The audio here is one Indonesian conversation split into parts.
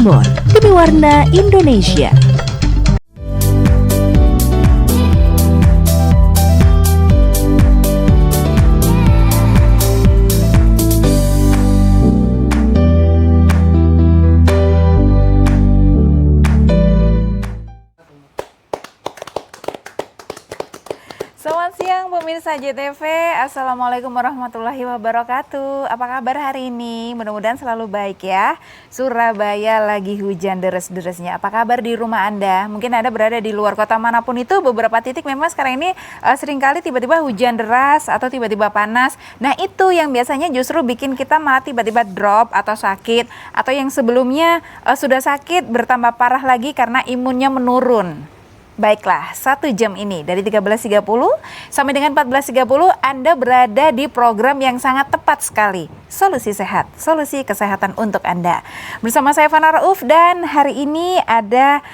Timur demi warna Indonesia. Selamat siang pemirsa JTV, Assalamualaikum warahmatullahi wabarakatuh. Apa kabar hari ini? Mudah-mudahan selalu baik ya. Surabaya lagi hujan deres-deresnya. Apa kabar di rumah Anda? Mungkin Anda berada di luar kota manapun itu, beberapa titik memang sekarang ini seringkali tiba-tiba hujan deras atau tiba-tiba panas. Nah itu yang biasanya justru bikin kita malah tiba-tiba drop atau sakit. Atau yang sebelumnya sudah sakit bertambah parah lagi karena imunnya menurun. Baiklah, 1 jam ini dari 13.30 sampai dengan 14.30 Anda berada di program yang sangat tepat sekali. Solusi Sehat, solusi kesehatan untuk Anda. Bersama saya Fana Rauf dan hari ini ada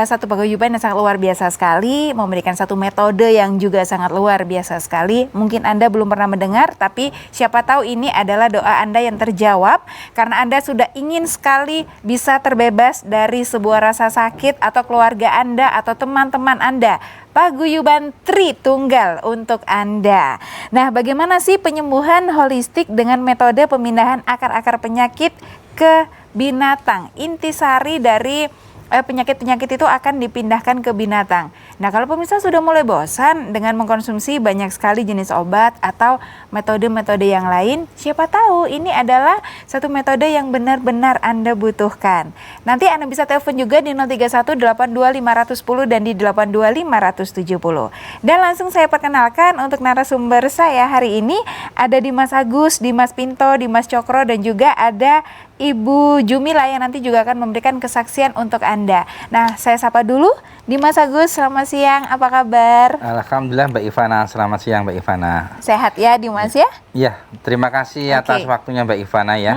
satu paguyuban yang sangat luar biasa sekali, memberikan satu metode yang juga sangat luar biasa sekali. Mungkin Anda belum pernah mendengar, tapi siapa tahu ini adalah doa Anda yang terjawab karena Anda sudah ingin sekali bisa terbebas dari sebuah rasa sakit atau keluarga Anda atau teman-teman Anda. Paguyuban Tritunggal untuk Anda. Nah, bagaimana sih penyembuhan holistik dengan metode pemindahan akar-akar penyakit ke binatang? Intisari dari penyakit-penyakit itu akan dipindahkan ke binatang. Nah, kalau pemirsa sudah mulai bosan dengan mengkonsumsi banyak sekali jenis obat atau metode-metode yang lain, siapa tahu ini adalah satu metode yang benar-benar Anda butuhkan. Nanti Anda bisa telepon juga di 031-82510 dan di 82570. Dan langsung saya perkenalkan untuk narasumber saya hari ini ada Dimas Agus, Dimas Pinto, Dimas Cokro dan juga ada Ibu Jumila yang nanti juga akan memberikan kesaksian untuk Anda. Nah, saya sapa dulu Dimas Agus, selamat siang, apa kabar? Alhamdulillah Mbak Ivana, selamat siang Mbak Ivana. Sehat ya Dimas ya? Iya, terima kasih atas waktunya Mbak Ivana ya.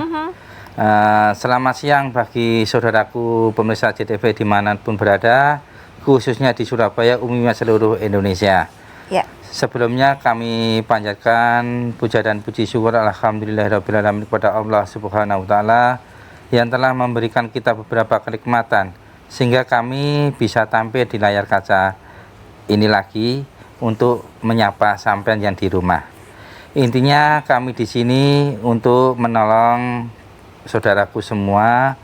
Selamat siang bagi saudaraku pemirsa JTV dimanapun berada, khususnya di Surabaya, umumnya seluruh Indonesia. Ya. Sebelumnya kami panjatkan puja dan puji syukur alhamdulillahirrahmanirrahim kepada Allah Subhanahu wa Ta'ala yang telah memberikan kita beberapa kenikmatan sehingga kami bisa tampil di layar kaca ini lagi untuk menyapa sampean yang di rumah. Intinya kami di sini untuk menolong saudaraku semua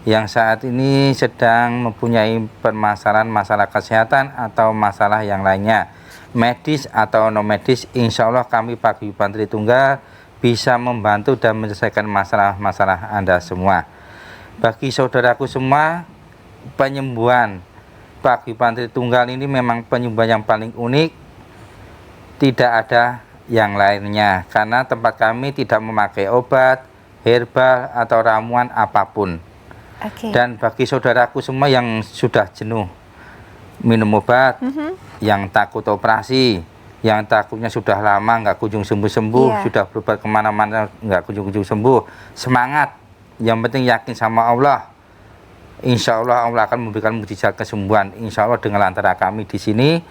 yang saat ini sedang mempunyai permasalahan masalah kesehatan atau masalah yang lainnya, medis atau non medis. Insya Allah kami Paguyuban Tritunggal bisa membantu dan menyelesaikan masalah-masalah Anda semua. Bagi saudaraku semua, penyembuhan Paguyuban Tritunggal ini memang penyembuhan yang paling unik, tidak ada yang lainnya karena tempat kami tidak memakai obat, herbal atau ramuan apapun. Dan bagi saudaraku semua yang sudah jenuh minum obat, yang takut operasi, yang takutnya sudah lama nggak kunjung sembuh-sembuh, sudah berobat kemana-mana nggak kunjung sembuh, semangat, yang penting yakin sama Allah. Insya Allah Allah akan memberikan mukjizat kesembuhan. Insya Allah dengan antara kami di sini,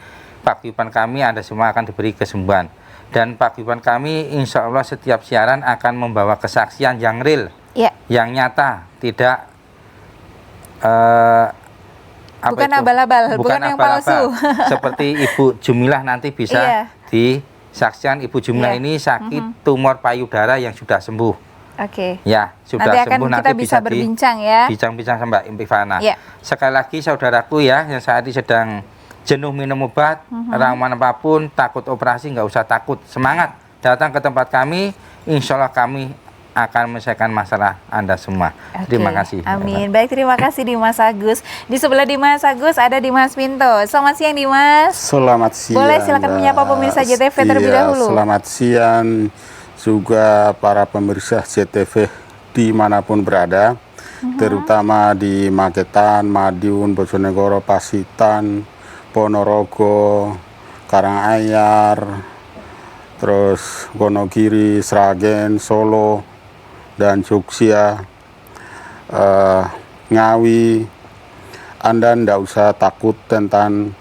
paguyuban kami Anda semua akan diberi kesembuhan. Dan paguyuban kami insya Allah setiap siaran akan membawa kesaksian yang real, yang nyata, tidak bukan abal-abal, bukan yang palsu. Seperti Ibu Jumilah nanti bisa disaksikan. Ibu Jumilah ini sakit tumor payudara yang sudah sembuh. Ya, sudah nanti sembuh. Nanti kita bisa berbincang ya. Bincang-bincang sama Mbak Ivana. Sekali lagi saudaraku ya, yang saat ini sedang jenuh minum obat, ramuan apapun, takut operasi, nggak usah takut. Semangat, datang ke tempat kami, insya Allah kami akan menyelesaikan masalah Anda semua. Terima kasih. Amin. Baik, terima kasih Dimas Agus. Di sebelah Dimas Agus ada Dimas Pinto. Selamat siang Dimas. Selamat siang. Boleh silakan menyapa pemirsa JTV terlebih dahulu. Selamat siang juga para pemirsa JTV dimanapun berada, terutama di Magetan, Madiun, Bojonegoro, Pasitan, Ponorogo, Karanganyar, terus Wonogiri, Sragen, Solo, dan Jogja, Ngawi. Anda tidak usah takut tentang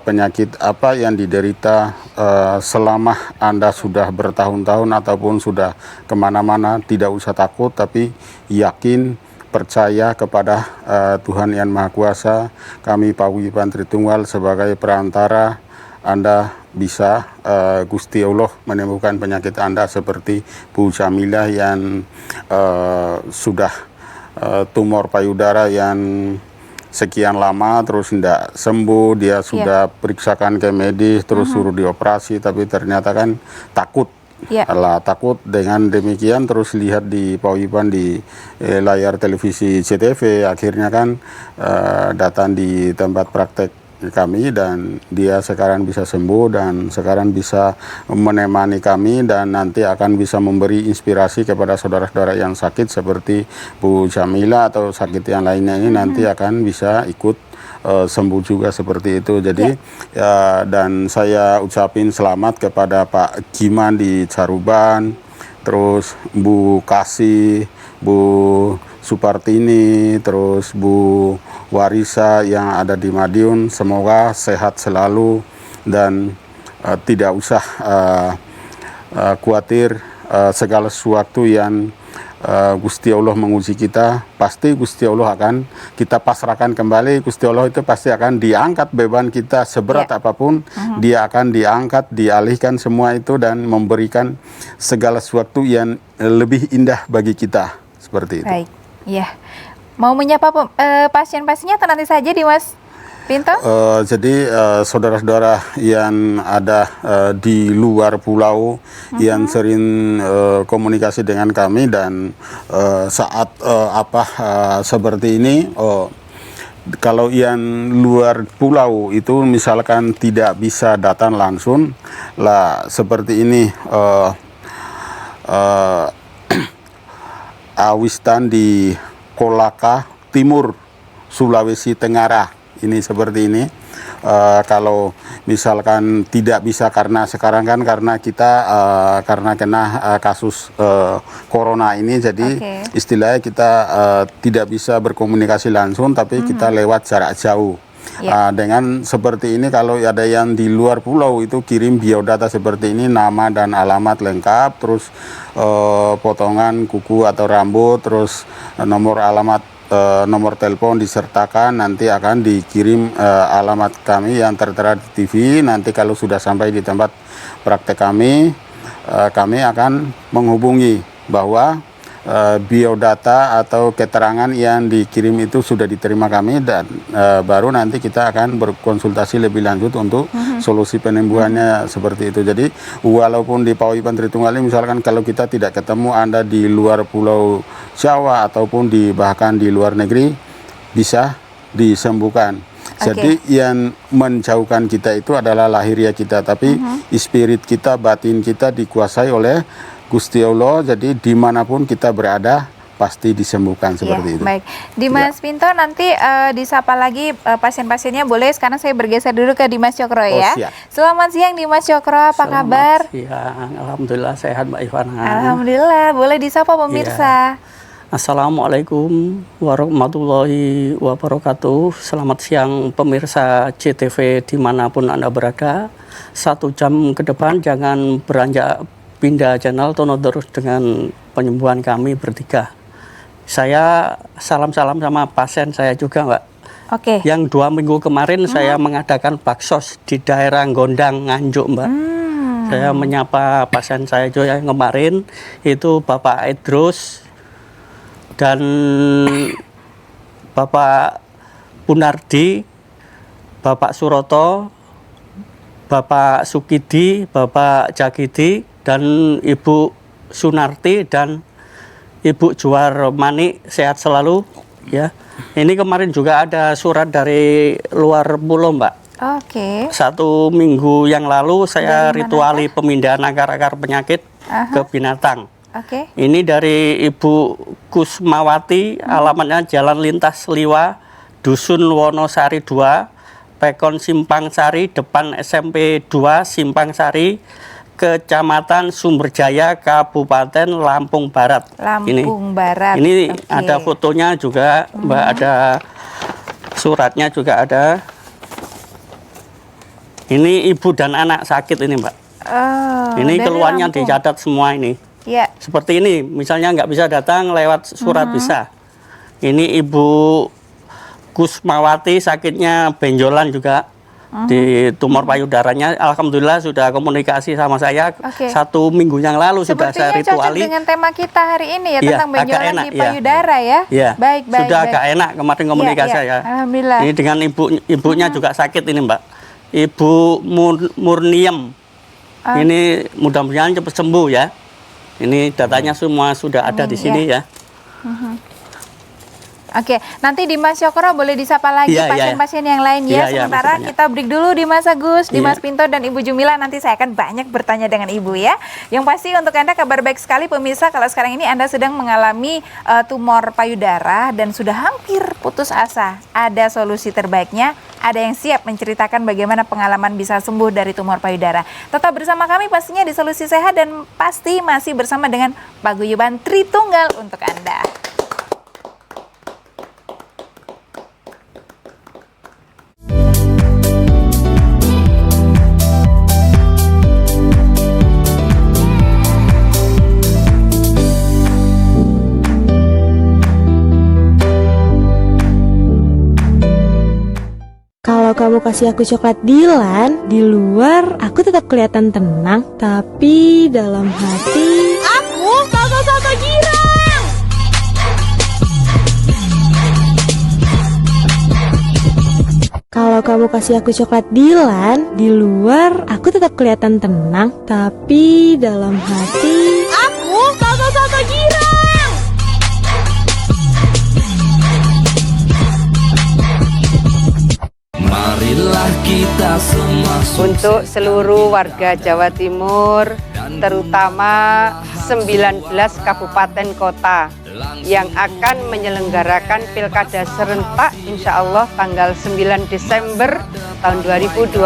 penyakit apa yang diderita selama Anda sudah bertahun-tahun ataupun sudah kemana-mana. Tidak usah takut, tapi yakin percaya kepada Tuhan Yang Maha Kuasa. Kami Paguyuban Tritunggal sebagai perantara, Anda bisa Gusti Allah menemukan penyakit Anda seperti Bu Jamilah yang sudah tumor payudara yang sekian lama terus tidak sembuh. Dia sudah periksakan ke medis, terus suruh dioperasi, tapi ternyata kan takut. Takut. Dengan demikian terus lihat di Paguyuban di layar televisi CTV, akhirnya kan datang di tempat praktek kami dan dia sekarang bisa sembuh dan sekarang bisa menemani kami dan nanti akan bisa memberi inspirasi kepada saudara-saudara yang sakit seperti Bu Jamila atau sakit yang lainnya ini nanti akan bisa ikut sembuh juga seperti itu. Jadi dan saya ucapin selamat kepada Pak Giman di Caruban, terus Bu Kasih, Bu Supartini, terus Bu Warisa yang ada di Madiun. Semoga sehat selalu dan tidak usah khawatir. Segala sesuatu yang Gusti Allah menguji kita, pasti Gusti Allah akan kita pasrahkan kembali. Gusti Allah itu pasti akan diangkat beban kita seberat apapun, dia akan diangkat, dialihkan semua itu dan memberikan segala sesuatu yang lebih indah bagi kita, seperti itu. Baik, ya. Mau menyapa pasien-pasiennya atau nanti saja di Mas Pinto? Jadi saudara-saudara yang ada di luar pulau yang sering komunikasi dengan kami dan saat seperti ini, kalau yang luar pulau itu misalkan tidak bisa datang langsung lah seperti ini, Awistan di Kolaka Timur Sulawesi Tenggara. Ini seperti ini. Kalau misalkan tidak bisa karena sekarang kan karena kita karena kena kasus corona ini, jadi istilahnya kita tidak bisa berkomunikasi langsung, tapi kita lewat jarak jauh. Dengan seperti ini, kalau ada yang di luar pulau itu kirim biodata seperti ini, nama dan alamat lengkap, terus potongan kuku atau rambut, terus nomor telepon disertakan, nanti akan dikirim alamat kami yang tertera di TV. Nanti kalau sudah sampai di tempat praktek kami akan menghubungi bahwa biodata atau keterangan yang dikirim itu sudah diterima kami dan baru nanti kita akan berkonsultasi lebih lanjut untuk solusi penyembuhannya seperti itu. Jadi walaupun di Paguyuban Tritunggal ini misalkan kalau kita tidak ketemu Anda di luar pulau Jawa ataupun bahkan di luar negeri bisa disembuhkan. Jadi yang menjauhkan kita itu adalah lahiriah kita, tapi spirit kita, batin kita dikuasai oleh Gusti Allah. Jadi dimanapun kita berada pasti disembuhkan seperti itu. Baik, Dimas Pinto nanti disapa lagi pasien-pasiennya boleh. Sekarang saya bergeser dulu ke Dimas Cokro ya. Siap. Selamat siang Dimas Cokro, apa kabar? Siang, alhamdulillah sehat Mbak Ivana. Alhamdulillah, boleh disapa pemirsa. Assalamualaikum warahmatullahi wabarakatuh. Selamat siang pemirsa CTV dimanapun Anda berada. 1 jam ke depan jangan beranjak pindah channel, tono terus dengan penyembuhan kami bertiga. Saya salam-salam sama pasien saya juga Mbak. Yang 2 minggu kemarin saya mengadakan baksos di daerah Gondang, Nganjuk Mbak. Saya menyapa pasien saya juga yang kemarin itu Bapak Idrus dan Bapak Punardi, Bapak Suroto, Bapak Sukidi, Bapak Jagidi, dan Ibu Sunarti dan Ibu Juwarmani, sehat selalu ya. Ini kemarin juga ada surat dari luar pulau Mbak. 1 minggu yang lalu saya rituali pemindahan akar-akar penyakit ke binatang. Ini dari Ibu Kusmawati, alamatnya Jalan Lintas Liwa, Dusun Wonosari 2, Pekon Simpang Sari, depan SMP 2 Simpang Sari, Kecamatan Sumberjaya, Kabupaten Lampung Barat. Barat. Ini ada fotonya juga, Mbak, ada suratnya juga ada. Ini ibu dan anak sakit ini Mbak. Ini keluarnya dicatat semua ini. Seperti ini, misalnya nggak bisa datang lewat surat bisa. Ini Ibu Kusmawati sakitnya benjolan juga di tumor payudaranya. Alhamdulillah sudah komunikasi sama saya Oke. 1 minggu yang lalu sudah saya Sepertinya cocok rituali. dengan tema kita hari ini ya, Iya, tentang benjolan agak enak, di iya. payudara ya. Ya, Baik, baik. sudah baik. agak enak kemarin komunikasi Iya, iya. ya. Alhamdulillah. Ini dengan ibunya juga sakit ini Mbak. Ibu Murniem. Ini mudah-mudahan cepat sembuh ya. Ini datanya semua sudah ada di sini ya. Oke, nanti di Mas Syokro boleh disapa lagi Iya, iya. pasien-pasien yang lain ya. Iya, iya, Sementara masih banyak. kita break dulu di Mas Agus, di Iya. Mas Pinto dan Ibu Jumila. Nanti saya akan banyak bertanya dengan Ibu ya. Yang pasti untuk Anda kabar baik sekali pemirsa, kalau sekarang ini Anda sedang mengalami tumor payudara dan sudah hampir putus asa. Ada solusi terbaiknya, ada yang siap menceritakan bagaimana pengalaman bisa sembuh dari tumor payudara. Tetap bersama kami pastinya di Solusi Sehat dan pasti masih bersama dengan paguyuban Tritunggal untuk Anda. Kalau kamu kasih aku coklat Dilan, di luar aku tetap kelihatan tenang, tapi dalam hati aku kakak-kakak girang. Kalau kamu kasih aku coklat Dilan, di luar aku tetap kelihatan tenang, tapi dalam hati aku kakak-kakak girang. Marilah kita semua Untuk seluruh warga Jawa Timur, terutama 19 kabupaten kota yang akan menyelenggarakan pilkada serentak insya Allah tanggal 9 Desember tahun 2020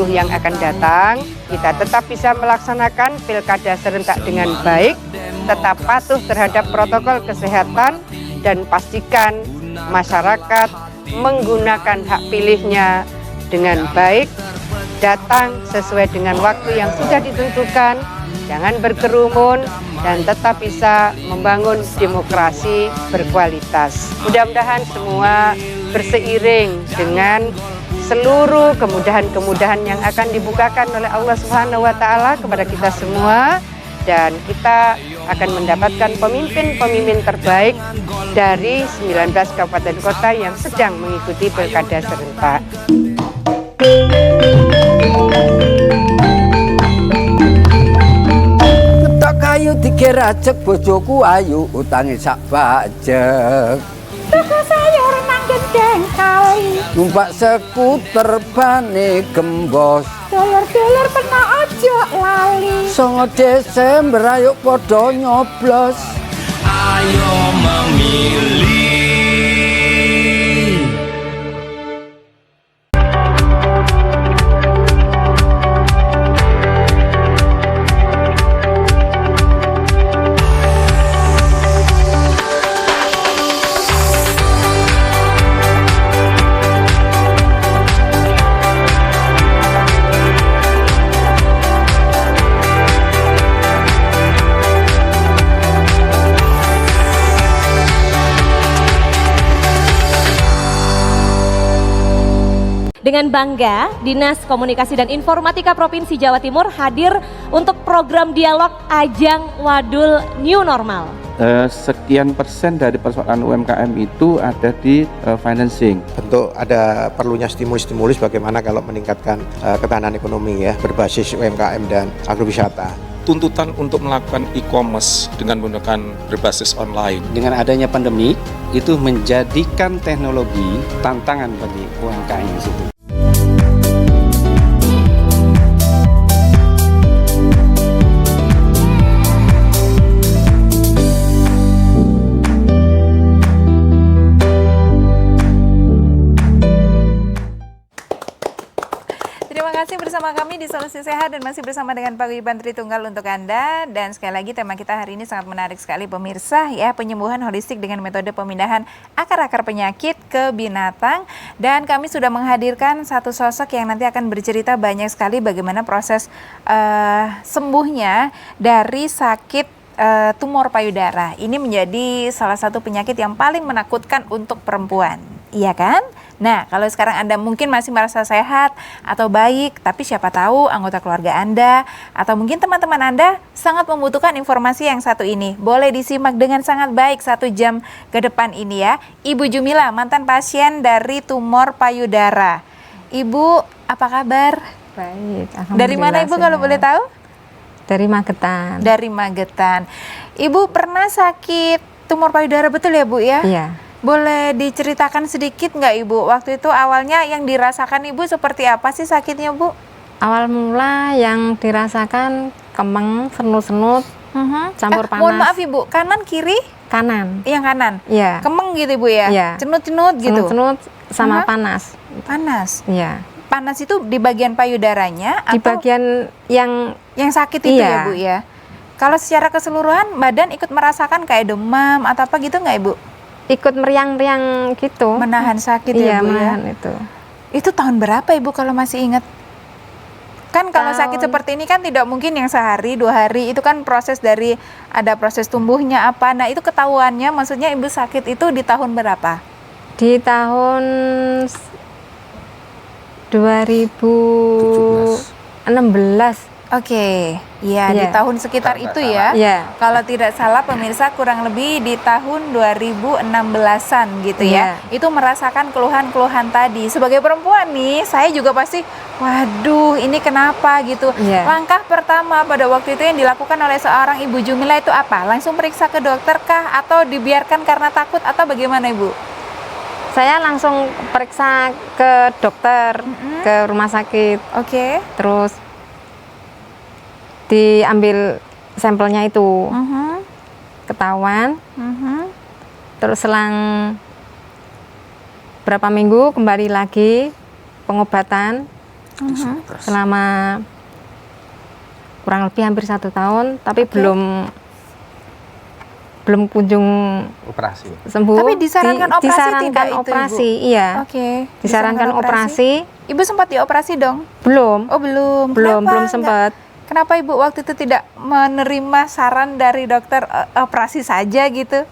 yang akan datang, kita tetap bisa melaksanakan pilkada serentak dengan baik, tetap patuh terhadap protokol kesehatan, dan pastikan masyarakat menggunakan hak pilihnya dengan baik, datang sesuai dengan waktu yang sudah ditentukan, jangan berkerumun, dan tetap bisa membangun demokrasi berkualitas. Mudah-mudahan semua berseiring dengan seluruh kemudahan-kemudahan yang akan dibukakan oleh Allah Subhanahu wa Ta'ala kepada kita semua, dan kita akan mendapatkan pemimpin-pemimpin terbaik dari 19 kabupaten kota yang sedang mengikuti pilkada serentak. Ketok kayu digeracek bojoku ayu utangi sak bajek. Tuku sayur nang gendeng kali, Numpak skuter bane gembos. dulur-dulur pena ojo lali. 9 Desember ayo podo nyoblos. Ayo memilih. Dengan bangga, Dinas Komunikasi dan Informatika Provinsi Jawa Timur hadir untuk program dialog Ajang Wadul New Normal. Sekian persen dari persoalan UMKM itu ada di financing. Tentu ada perlunya stimulus bagaimana kalau meningkatkan ketahanan ekonomi ya berbasis UMKM dan agrowisata. Tuntutan untuk melakukan e-commerce dengan menggunakan berbasis online. Dengan adanya pandemi, itu menjadikan teknologi tantangan bagi UMKM di situ. Masih bersama kami di Solusi Sehat dan masih bersama dengan Paguyuban Tritunggal untuk Anda. Dan sekali lagi tema kita hari ini sangat menarik sekali pemirsa ya, penyembuhan holistik dengan metode pemindahan akar-akar penyakit ke binatang. Dan kami sudah menghadirkan satu sosok yang nanti akan bercerita banyak sekali bagaimana proses sembuhnya dari sakit tumor payudara. Ini menjadi salah satu penyakit yang paling menakutkan untuk perempuan, iya kan? Nah, kalau sekarang Anda mungkin masih merasa sehat atau baik, tapi siapa tahu anggota keluarga Anda atau mungkin teman-teman Anda sangat membutuhkan informasi yang satu ini. Boleh disimak dengan sangat baik 1 jam ke depan ini ya. Ibu Jumila, mantan pasien dari tumor payudara. Ibu, apa kabar? Baik, Dari mana Ibu kalau boleh tahu? Dari Magetan. Dari Magetan. Ibu pernah sakit tumor payudara betul ya Bu ya? Iya. Boleh diceritakan sedikit nggak Ibu? Waktu itu awalnya yang dirasakan Ibu seperti apa sih sakitnya Bu? Awal mula yang dirasakan kemeng, senut-senut, campur panas. Mohon maaf Ibu, kanan kiri? Kanan. Yang kanan? Iya. Kemeng gitu Ibu ya? Iya. Cenut-cenut gitu? Cenut-cenut sama panas. Panas? Iya. Panas itu di bagian payudaranya? Di atau bagian yang sakit itu iya. ya Bu ya? Kalau secara keseluruhan badan ikut merasakan kayak demam atau apa gitu nggak Ibu? Ikut meriang-riang gitu. Menahan sakit iya, ya Bu menahan ya? itu. Itu tahun berapa Ibu kalau masih ingat? Kan kalau sakit seperti ini kan tidak mungkin yang sehari, 2 hari. Itu kan proses dari, ada proses tumbuhnya apa. Nah itu ketahuannya, maksudnya Ibu sakit itu di tahun berapa? Di tahun 2016. Oke, iya di Iya. tahun sekitar itu ya. Iya. Kalau tidak salah pemirsa kurang lebih di tahun 2016-an gitu ya. Itu merasakan keluhan-keluhan tadi. Sebagai perempuan nih, saya juga pasti, waduh ini kenapa gitu. Iya. Langkah pertama pada waktu itu yang dilakukan oleh seorang Ibu Jumila itu apa? Langsung periksa ke dokter kah? Atau dibiarkan karena takut atau bagaimana Ibu? Saya langsung periksa ke dokter, ke rumah sakit. Oke. Terus diambil sampelnya itu, ketahuan. Terus selang berapa minggu kembali lagi pengobatan selama kurang lebih hampir 1 tahun, tapi belum kunjung Operasi. Tapi sembuh. disarankan operasi disarankan tidak itu, operasi, Ibu? iya. Oke. Disarankan operasi. Ibu sempat dioperasi dong? Belum. Oh belum. Belum Kenapa sempat. Kenapa Ibu waktu itu tidak menerima saran dari dokter operasi saja gitu?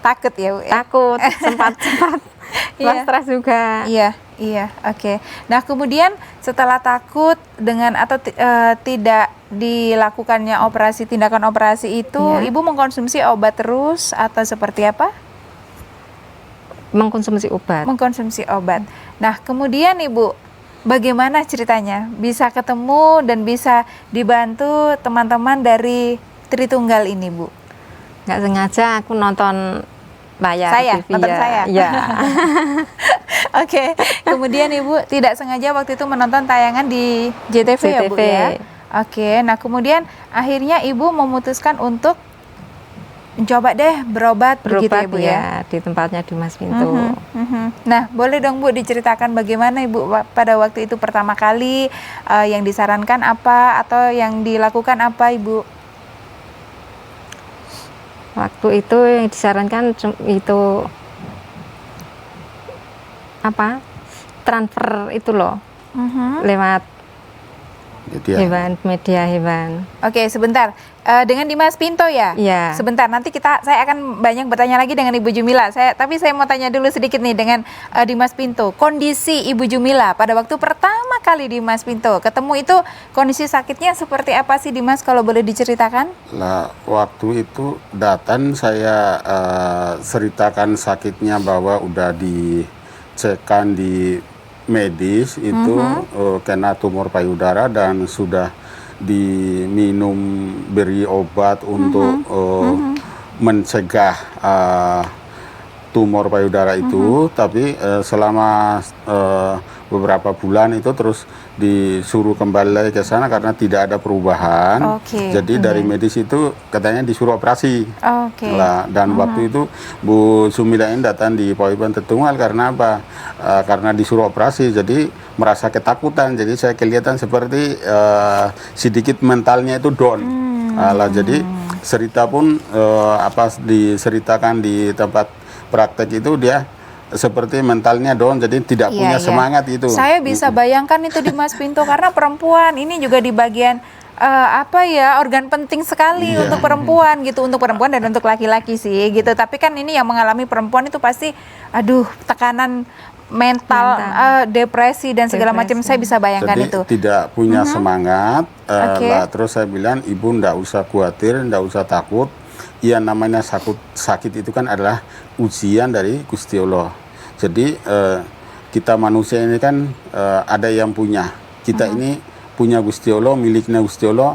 Takut ya Bu? Takut, sempat Iya. stres juga. Iya, oke. Nah kemudian setelah takut dengan atau tidak dilakukannya tindakan operasi itu, Ibu mengkonsumsi obat terus atau seperti apa? Mengkonsumsi obat. Mengkonsumsi obat. Nah kemudian Ibu, bagaimana ceritanya bisa ketemu dan bisa dibantu teman-teman dari Tritunggal ini Bu? Nggak sengaja aku nonton layar TV nonton ya. saya. Iya. Oke. Kemudian Ibu tidak sengaja waktu itu menonton tayangan di JTV ya Bu ya? Oke. Nah kemudian akhirnya Ibu memutuskan untuk mencoba deh berobat begitu ya Bu ya? Di tempatnya Dimas Pinto. Nah boleh dong Bu diceritakan bagaimana Ibu pada waktu itu pertama kali yang disarankan apa atau yang dilakukan apa Ibu? Waktu itu yang disarankan itu apa? Transfer itu loh. Lewat media hewan. Oke, sebentar. Dengan Dimas Pinto ya? Iya. Sebentar, nanti saya akan banyak bertanya lagi dengan Ibu Jumila. Tapi saya mau tanya dulu sedikit nih dengan Dimas Pinto. Kondisi Ibu Jumila pada waktu pertama kali Dimas Pinto ketemu itu kondisi sakitnya seperti apa sih Dimas kalau boleh diceritakan? Nah, waktu itu datang saya ceritakan sakitnya bahwa udah dicekkan di medis itu kena tumor payudara dan sudah diminum beri obat untuk mencegah tumor payudara itu, tapi selama beberapa bulan itu terus disuruh kembali lagi ke sana karena tidak ada perubahan. Jadi dari medis itu katanya disuruh operasi. Lah, dan waktu itu Bu Sumila ini datang di Pawaiban Tritunggal karena apa? Karena disuruh operasi, jadi merasa ketakutan. Jadi saya kelihatan seperti sedikit mentalnya itu down. Lah, jadi cerita pun diceritakan di tempat praktek itu dia seperti mentalnya down, jadi tidak punya semangat itu. Saya bisa bayangkan itu Dimas Pinto karena perempuan ini juga di bagian organ penting sekali Iya. untuk perempuan gitu, untuk perempuan dan untuk laki-laki sih gitu. Tapi kan ini yang mengalami perempuan itu pasti, aduh, tekanan mental, depresi dan segala macam. Saya bisa bayangkan Jadi itu. tidak punya semangat. Oke. Lah, terus saya bilang, ibu ndak usah khawatir, ndak usah takut. Yang namanya sakit itu kan adalah ujian dari Gusti Allah. Jadi kita manusia ini kan ada yang punya. Kita ini punya Gusti Allah, miliknya Gusti Allah.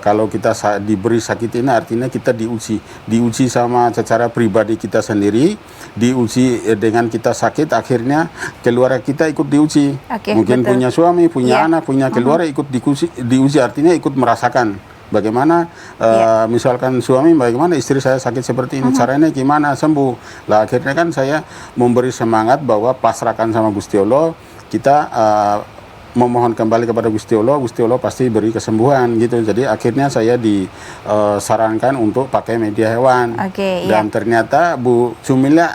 Kalau kita diberi sakit ini artinya kita diuji sama secara pribadi kita sendiri, diuji dengan kita sakit, akhirnya keluarga kita ikut diuji. Mungkin betul. punya suami, punya anak, punya keluarga ikut diuji, artinya ikut merasakan bagaimana misalkan suami, bagaimana istri saya sakit seperti ini, caranya gimana sembuh. Lah akhirnya kan saya memberi semangat bahwa pasrahkan sama Gusti Allah, kita memohon kembali kepada Gusti Allah pasti beri kesembuhan gitu. Jadi akhirnya saya disarankan untuk pakai media hewan. Dan ternyata Bu Sumila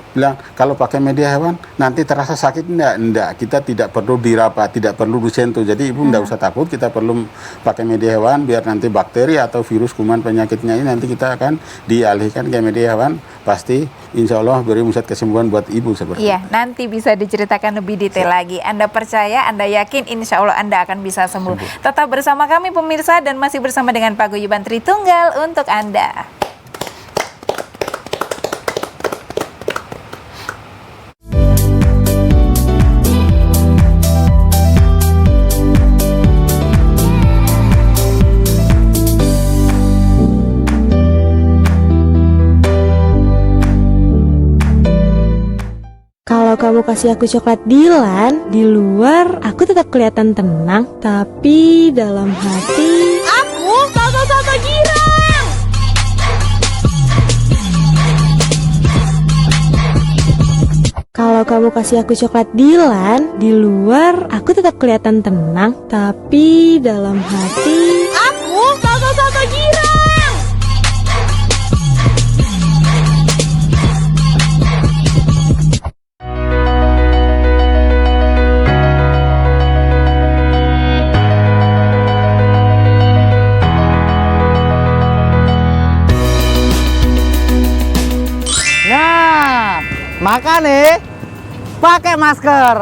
bilang kalau pakai media hewan nanti terasa sakit enggak, kita tidak perlu diraba, tidak perlu disentuh. Jadi ibu enggak usah takut, kita perlu pakai media hewan biar nanti bakteri atau virus kuman penyakitnya ini nanti kita akan dialihkan ke media hewan, pasti insya Allah beri musad kesembuhan buat ibu seperti itu. Nanti bisa diceritakan lebih detail lagi. Anda percaya, Anda yakin, insya Allah Anda akan bisa sembuh. Tetap bersama kami pemirsa dan masih bersama dengan Paguyuban Tritunggal untuk Anda. Kalau kamu kasih aku coklat Dilan, di luar aku tetap kelihatan tenang, tapi dalam hati aku satu-satu girang. Kalau kamu kasih aku coklat Dilan, di luar aku tetap kelihatan tenang, tapi dalam hati aku satu-satu girang. Makanya pakai masker.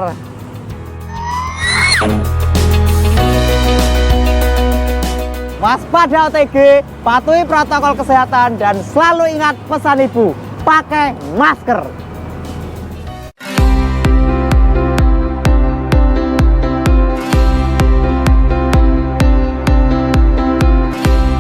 Waspada OTG, patuhi protokol kesehatan dan selalu ingat pesan ibu, pakai masker.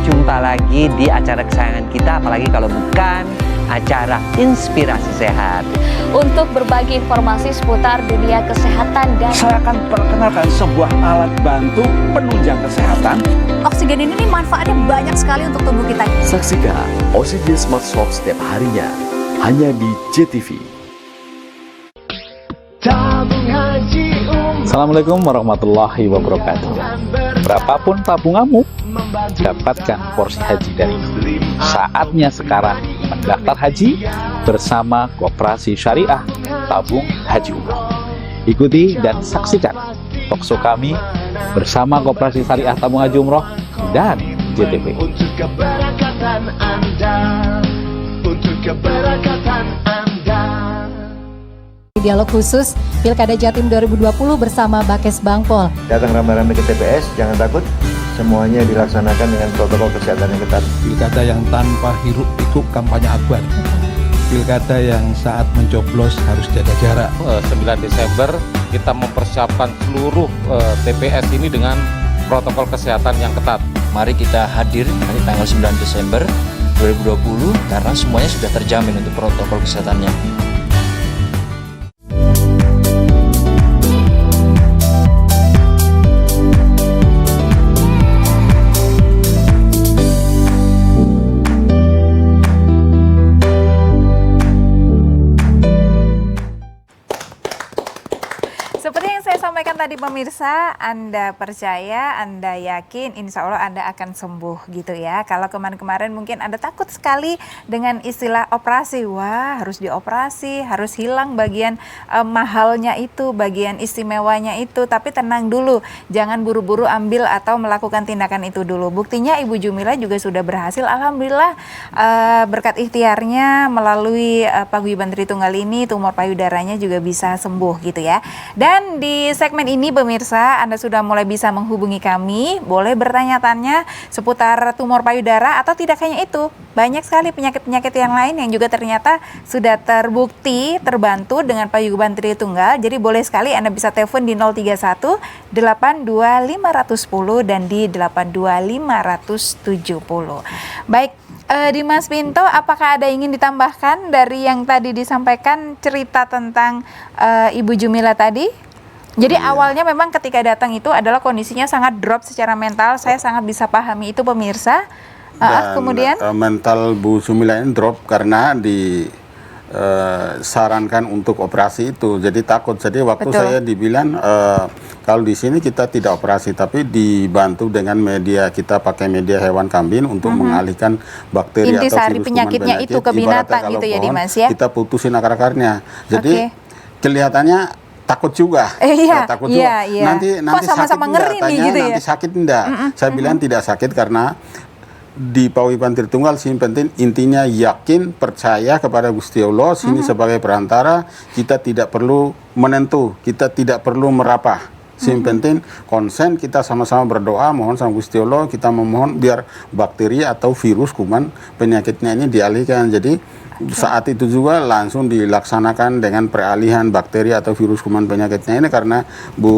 Jumpa lagi di acara kesayangan kita, apalagi kalau bukan acara Inspirasi Sehat. Untuk berbagi informasi seputar dunia kesehatan dan saya akan perkenalkan sebuah alat bantu penunjang kesehatan. Oksigen ini manfaatnya banyak sekali untuk tubuh kita. Saksikan Oksigen Smart Shop setiap harinya hanya di JTV. Assalamualaikum warahmatullahi wabarakatuh. Berapapun tabunganmu, dapatkan porsi haji dari saatnya sekarang mendaftar haji bersama Koperasi Syariah Tabung Haji Umroh. Ikuti dan saksikan talkshow kami bersama Koperasi Syariah Tabung Haji Umroh dan JTV. Untuk keberkatan Anda, untuk keberkatan Anda. Dialog khusus Pilkada Jatim 2020 bersama Bakes Bangpol. Datang ramai-ramai ke TPS, jangan takut. Semuanya dilaksanakan dengan protokol kesehatan yang ketat. Pilkada yang tanpa hiruk pikuk kampanye akbar. Pilkada yang saat mencoblos harus jaga jarak. 9 Desember kita mempersiapkan seluruh TPS ini dengan protokol kesehatan yang ketat. Mari kita hadir nanti tanggal 9 Desember 2020 karena semuanya sudah terjamin untuk protokol kesehatannya. sampaikan tadi pemirsa, Anda percaya, Anda yakin, insya Allah Anda akan sembuh gitu ya. Kalau kemarin-kemarin mungkin Anda takut sekali dengan istilah operasi. Wah, harus dioperasi, harus hilang bagian mahalnya itu, bagian istimewanya itu. Tapi tenang dulu, jangan buru-buru ambil atau melakukan tindakan itu dulu. Buktinya Ibu Jumila juga sudah berhasil, alhamdulillah berkat ikhtiarnya melalui paguyuban Tritunggal ini, tumor payudaranya juga bisa sembuh gitu ya. Dan di segmen ini pemirsa, Anda sudah mulai bisa menghubungi kami, boleh bertanya-tanya seputar tumor payudara atau tidak hanya itu. Banyak sekali penyakit-penyakit yang lain yang juga ternyata sudah terbukti terbantu dengan paguyuban Tritunggal. Jadi boleh sekali Anda bisa telepon di 031 82 510 dan di 82 570. Baik, Dimas Pinto, apakah ada ingin ditambahkan dari yang tadi disampaikan cerita tentang Ibu Jumila tadi? Jadi awalnya memang ketika datang itu adalah kondisinya sangat drop secara mental, saya sangat bisa pahami itu pemirsa. Kemudian mental Bu Jumila ini drop karena disarankan untuk operasi itu, jadi takut. Jadi waktu saya dibilang kalau di sini kita tidak operasi, tapi dibantu dengan media, kita pakai media hewan kambing untuk mengalihkan bakteri atau virus penyakitnya itu ke binatang gitu ya Dimas ya. Kita putusin akar-akarnya. Jadi kelihatannya takut juga. Takut juga. Nanti sama-sama ngeri nih gitu ya. Nanti sakit enggak? Saya bilang tidak sakit karena di paguyuban Tritunggal sing penting intinya yakin, percaya kepada Gusti Allah. Sini sebagai perantara, kita tidak perlu menentu, kita tidak perlu merapah. Sing penting konsen, kita sama-sama berdoa mohon sama Gusti Allah, kita memohon biar bakteri atau virus kuman penyakitnya ini dialihkan. Jadi saat itu juga langsung dilaksanakan dengan peralihan bakteri atau virus kuman penyakitnya ini, karena Bu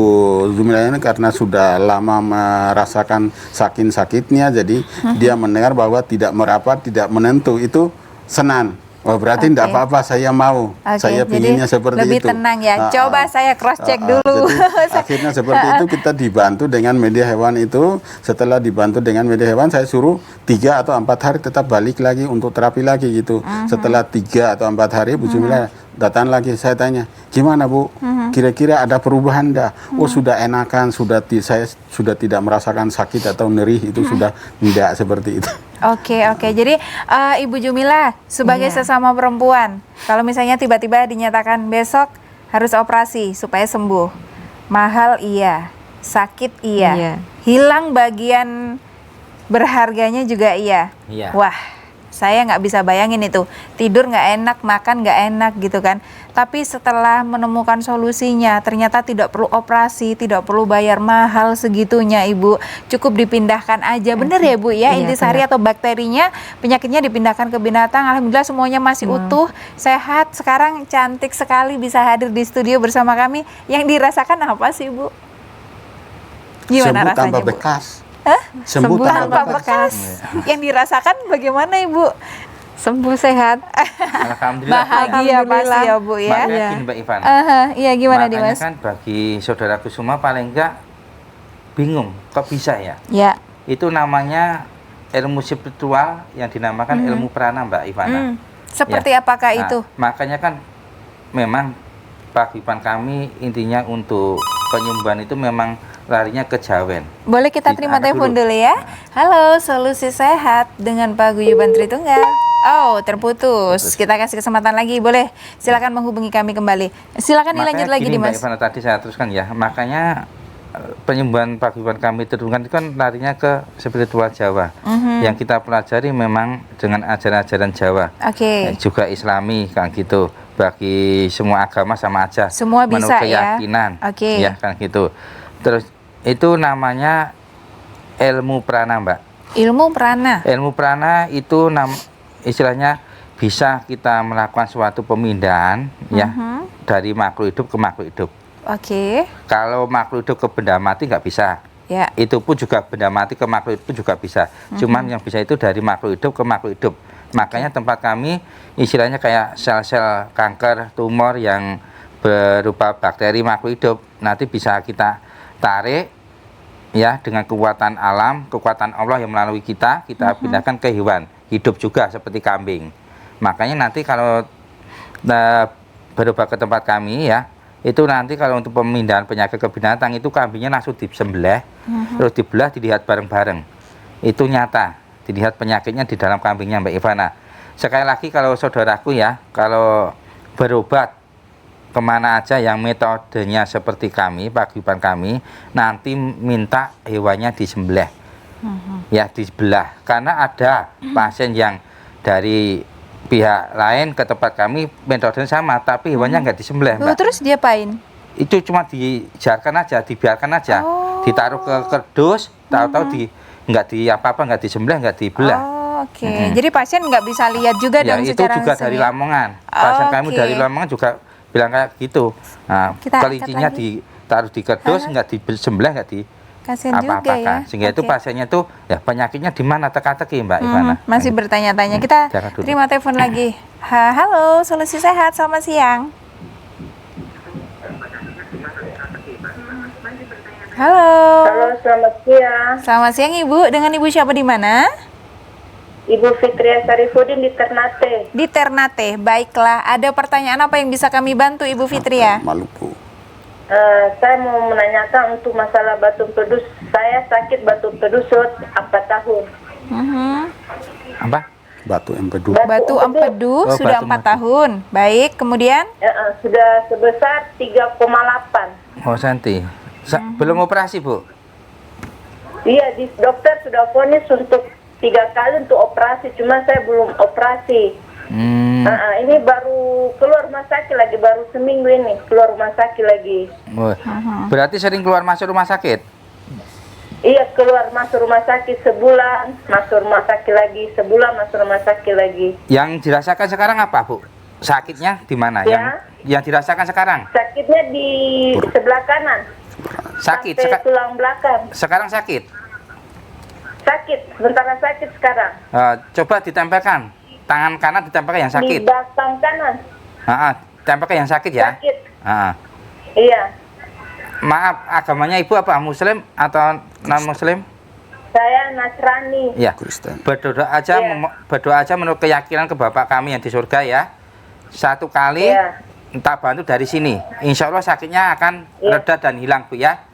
Jumila ini karena sudah lama merasakan sakit-sakitnya, jadi dia mendengar bahwa tidak merapat, tidak menentu, itu senang. Oh, berarti tidak apa-apa, saya mau. Saya pinginnya seperti lebih itu. Tenang ya. Coba saya cross check dulu. Jadi, akhirnya seperti itu, kita dibantu dengan media hewan itu. Setelah dibantu dengan media hewan, saya suruh 3 atau 4 hari tetap balik lagi untuk terapi lagi gitu. Setelah 3 atau 4 hari Bu Jumila datang lagi, saya tanya, gimana Bu? Kira-kira ada perubahan enggak? Oh, sudah enakan, saya sudah tidak merasakan sakit atau nyeri, itu sudah tidak seperti itu. Oke. Jadi Ibu Jumila sebagai sesama perempuan, kalau misalnya tiba-tiba dinyatakan besok harus operasi supaya sembuh, mahal iya, sakit iya, hilang bagian berharganya juga iya. Wah, saya nggak bisa bayangin itu, tidur nggak enak, makan nggak enak gitu kan. Tapi setelah menemukan solusinya, ternyata tidak perlu operasi, tidak perlu bayar mahal segitunya Ibu, cukup dipindahkan aja. Bener ya Bu ya, intisari atau bakterinya, penyakitnya dipindahkan ke binatang. Alhamdulillah semuanya masih utuh, sehat, sekarang cantik sekali bisa hadir di studio bersama kami. Yang dirasakan apa sih Bu? Gimana sembuh rasanya tanpa Bu? bekas. Sembuh tanpa bekas. Yang dirasakan bagaimana Ibu? Sembuh, sehat. Alhamdulillah. Bahagia pasti ya Bu ya. Makanya gini Mbak Ivan. Iya gimana Makanya Dimas? kan bagi saudaraku semua paling enggak bingung, kok bisa ya? Ya. Itu namanya ilmu spiritual yang dinamakan ilmu prana Mbak Ivana. Seperti apakah itu? Makanya kan memang paguyuban kami intinya untuk penyembuhan itu memang larinya ke Jawen. Boleh kita terima telepon dulu ya. Halo, solusi sehat dengan paguyuban Tritunggal. Oh, terputus. Kita kasih kesempatan lagi, boleh. Silakan menghubungi kami kembali. Silakan dilanjut lagi gini, Dimas. Mbak Ivana, tadi saya teruskan ya. Makanya penyembuhan paguyuban kami Tritunggal itu kan larinya ke spiritual Jawa. Yang kita pelajari memang dengan ajaran-ajaran Jawa. Juga Islami kan gitu. Bagi semua agama sama aja. Semua bisa menurut keyakinan. Ya kan gitu. Terus itu namanya ilmu prana Mbak. Ilmu prana. Ilmu prana itu istilahnya bisa kita melakukan suatu pemindahan ya dari makhluk hidup ke makhluk hidup. Kalau makhluk hidup ke benda mati nggak bisa. Itu pun juga benda mati ke makhluk hidup pun juga bisa. Cuman yang bisa itu dari makhluk hidup ke makhluk hidup. Makanya tempat kami istilahnya kayak sel-sel kanker, tumor yang berupa bakteri makhluk hidup nanti bisa kita tarik ya dengan kekuatan alam, kekuatan Allah yang melalui kita pindahkan ke hewan hidup juga seperti kambing. Makanya nanti kalau berobat ke tempat kami ya, itu nanti kalau untuk pemindahan penyakit ke binatang itu kambingnya langsung disembelih, terus dibelah, dilihat bareng-bareng. Itu nyata, dilihat penyakitnya di dalam kambingnya Mbak Ivana. Sekali lagi kalau saudaraku ya, kalau berobat kemana aja yang metodenya seperti kami, paguyuban kami, nanti minta hewannya disembelih, ya dibelah. Karena ada pasien yang dari pihak lain ke tempat kami metodenya sama, tapi hewannya nggak disembelih, Mbak. Terus dia apain? Itu cuma dibiarkan aja, dibiarkan aja, ditaruh ke kerdus, tahu-tahu nggak di apa-apa, nggak disembelih, nggak dibelah. Oke, jadi pasien nggak bisa lihat juga Ya, dong itu secara juga langsung dari ya? Lamongan. Pasien kami dari Lamongan juga bilang kayak gitu. Nah, Kita kelicinya angkat lagi. ditaruh di kerdus, nggak disembelih, nggak di Kasian juga apa-apakan. ya. Sehingga itu Oke. pasiennya tuh ya penyakitnya di mana teka-teki Mbak Ivana. Masih bertanya-tanya. Kita Jangan dulu. terima telepon lagi. Halo, Solusi Sehat, selamat siang. Halo. Halo, selamat siang. Selamat siang Ibu. Dengan Ibu siapa di mana? Ibu Fitria Sarifudin di Ternate. Di Ternate. Baiklah. Ada pertanyaan apa yang bisa kami bantu Ibu Fitria? Maluku. Saya mau menanyakan untuk masalah batu pedus. Saya sakit batu pedus sudah 4 tahun. Apa? Batu empedu. Batu empedu Oh, sudah batu 4 tahun. Baik, kemudian? Sudah sebesar 3,8. Oh, Santi. Belum operasi, Bu? Iya, dokter sudah vonis untuk 3 kali untuk operasi, cuma saya belum operasi. Ini baru keluar rumah sakit lagi, baru seminggu ini keluar rumah sakit lagi. Oh, berarti sering keluar masuk rumah sakit? Iya, keluar masuk rumah sakit sebulan, masuk rumah sakit lagi, sebulan masuk rumah sakit lagi. Yang dirasakan sekarang apa, Bu? Sakitnya di mana? Ya. Yang dirasakan sekarang? Sakitnya di sebelah kanan. Sakit. Sampai tulang belakang. Sekarang sakit. Sakit, sementara sakit sekarang. Coba ditempelkan. Tangan kanan ditempelkan yang sakit. Di belakang kanan. Tempelkan yang sakit ya. Sakit. Iya. Maaf, agamanya Ibu apa? Muslim atau non-Muslim? Saya Nasrani. Ya. Berdoa aja, berdoa aja menurut keyakinan ke Bapak kami yang di surga ya. 1 kali entah bantu dari sini. Insya Allah sakitnya akan reda dan hilang, Bu ya.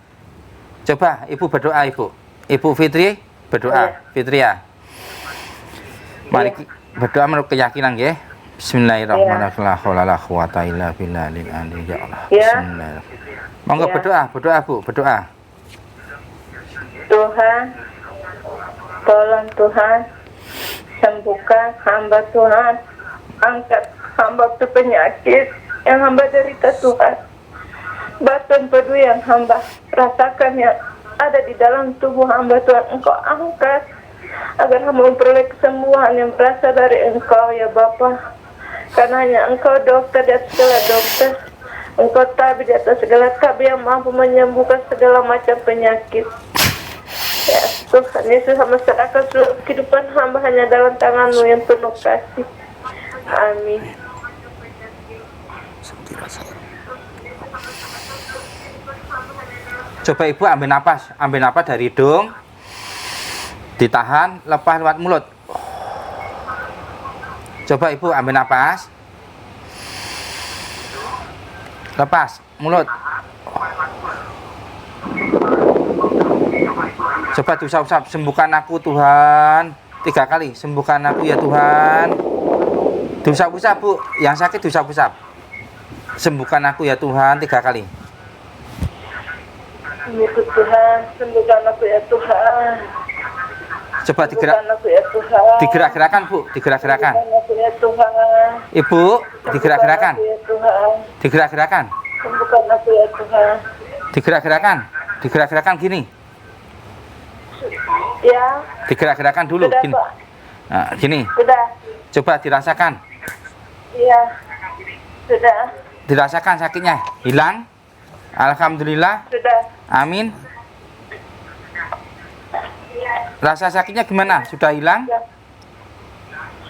Coba Ibu berdoa, Ibu. Ibu Fitri berdoa, Fitria. Mari berdoa menurut keyakinan ya. Bismillahirrahmanirrahim. La haula wala quwata illa billahil aliyyil azim. Bismillahirrahmanirrahim. Monggo berdoa, Bu, berdoa. Tuhan, tolong Tuhan, sembuhkan hamba Tuhan, angkat hamba itu penyakit yang hamba derita Tuhan. Batu empedu yang hamba rasakan yang ada di dalam tubuh hamba Tuhan, Engkau angkat agar hamba memperoleh kesembuhan yang berasal dari Engkau ya Bapa. Karena hanya Engkau dokter di atas segala dokter, Engkau tabib di atas segala tabib yang mampu menyembuhkan segala macam penyakit. Ya Tuhan Yesus, hamba serahkan seluruh kehidupan hamba hanya dalam tangan-Mu yang penuh kasih. Amin. Coba Ibu ambil napas dari hidung, ditahan, lepas lewat mulut. Coba Ibu ambil napas, lepas mulut. Coba diusap-usap, sembuhkan aku Tuhan. 3 kali, sembuhkan aku ya Tuhan. Diusap-usap, Bu, yang sakit diusap-usap. Sembuhkan aku ya Tuhan 3 kali. Sembuhkan Tuhan, sembuhkan aku ya Tuhan. Coba Sembuhkan aku ya Tuhan. digerak-gerakan, Bu, digerak-gerakan. Sembuhkan aku ya Tuhan. Ibu, digerak-gerakan. Sembuhkan aku ya Tuhan. Digerak-gerakan. Sembuhkan aku ya Tuhan. Digerak-gerakan. Digerak-gerakan gini. Ya. Digerak-gerakan dulu Sudah, gini. Pak. Nah, gini. Sudah. Coba dirasakan. Iya. Sudah. Dirasakan sakitnya. Hilang. Alhamdulillah. Sudah. Amin. Rasa sakitnya gimana? Sudah hilang?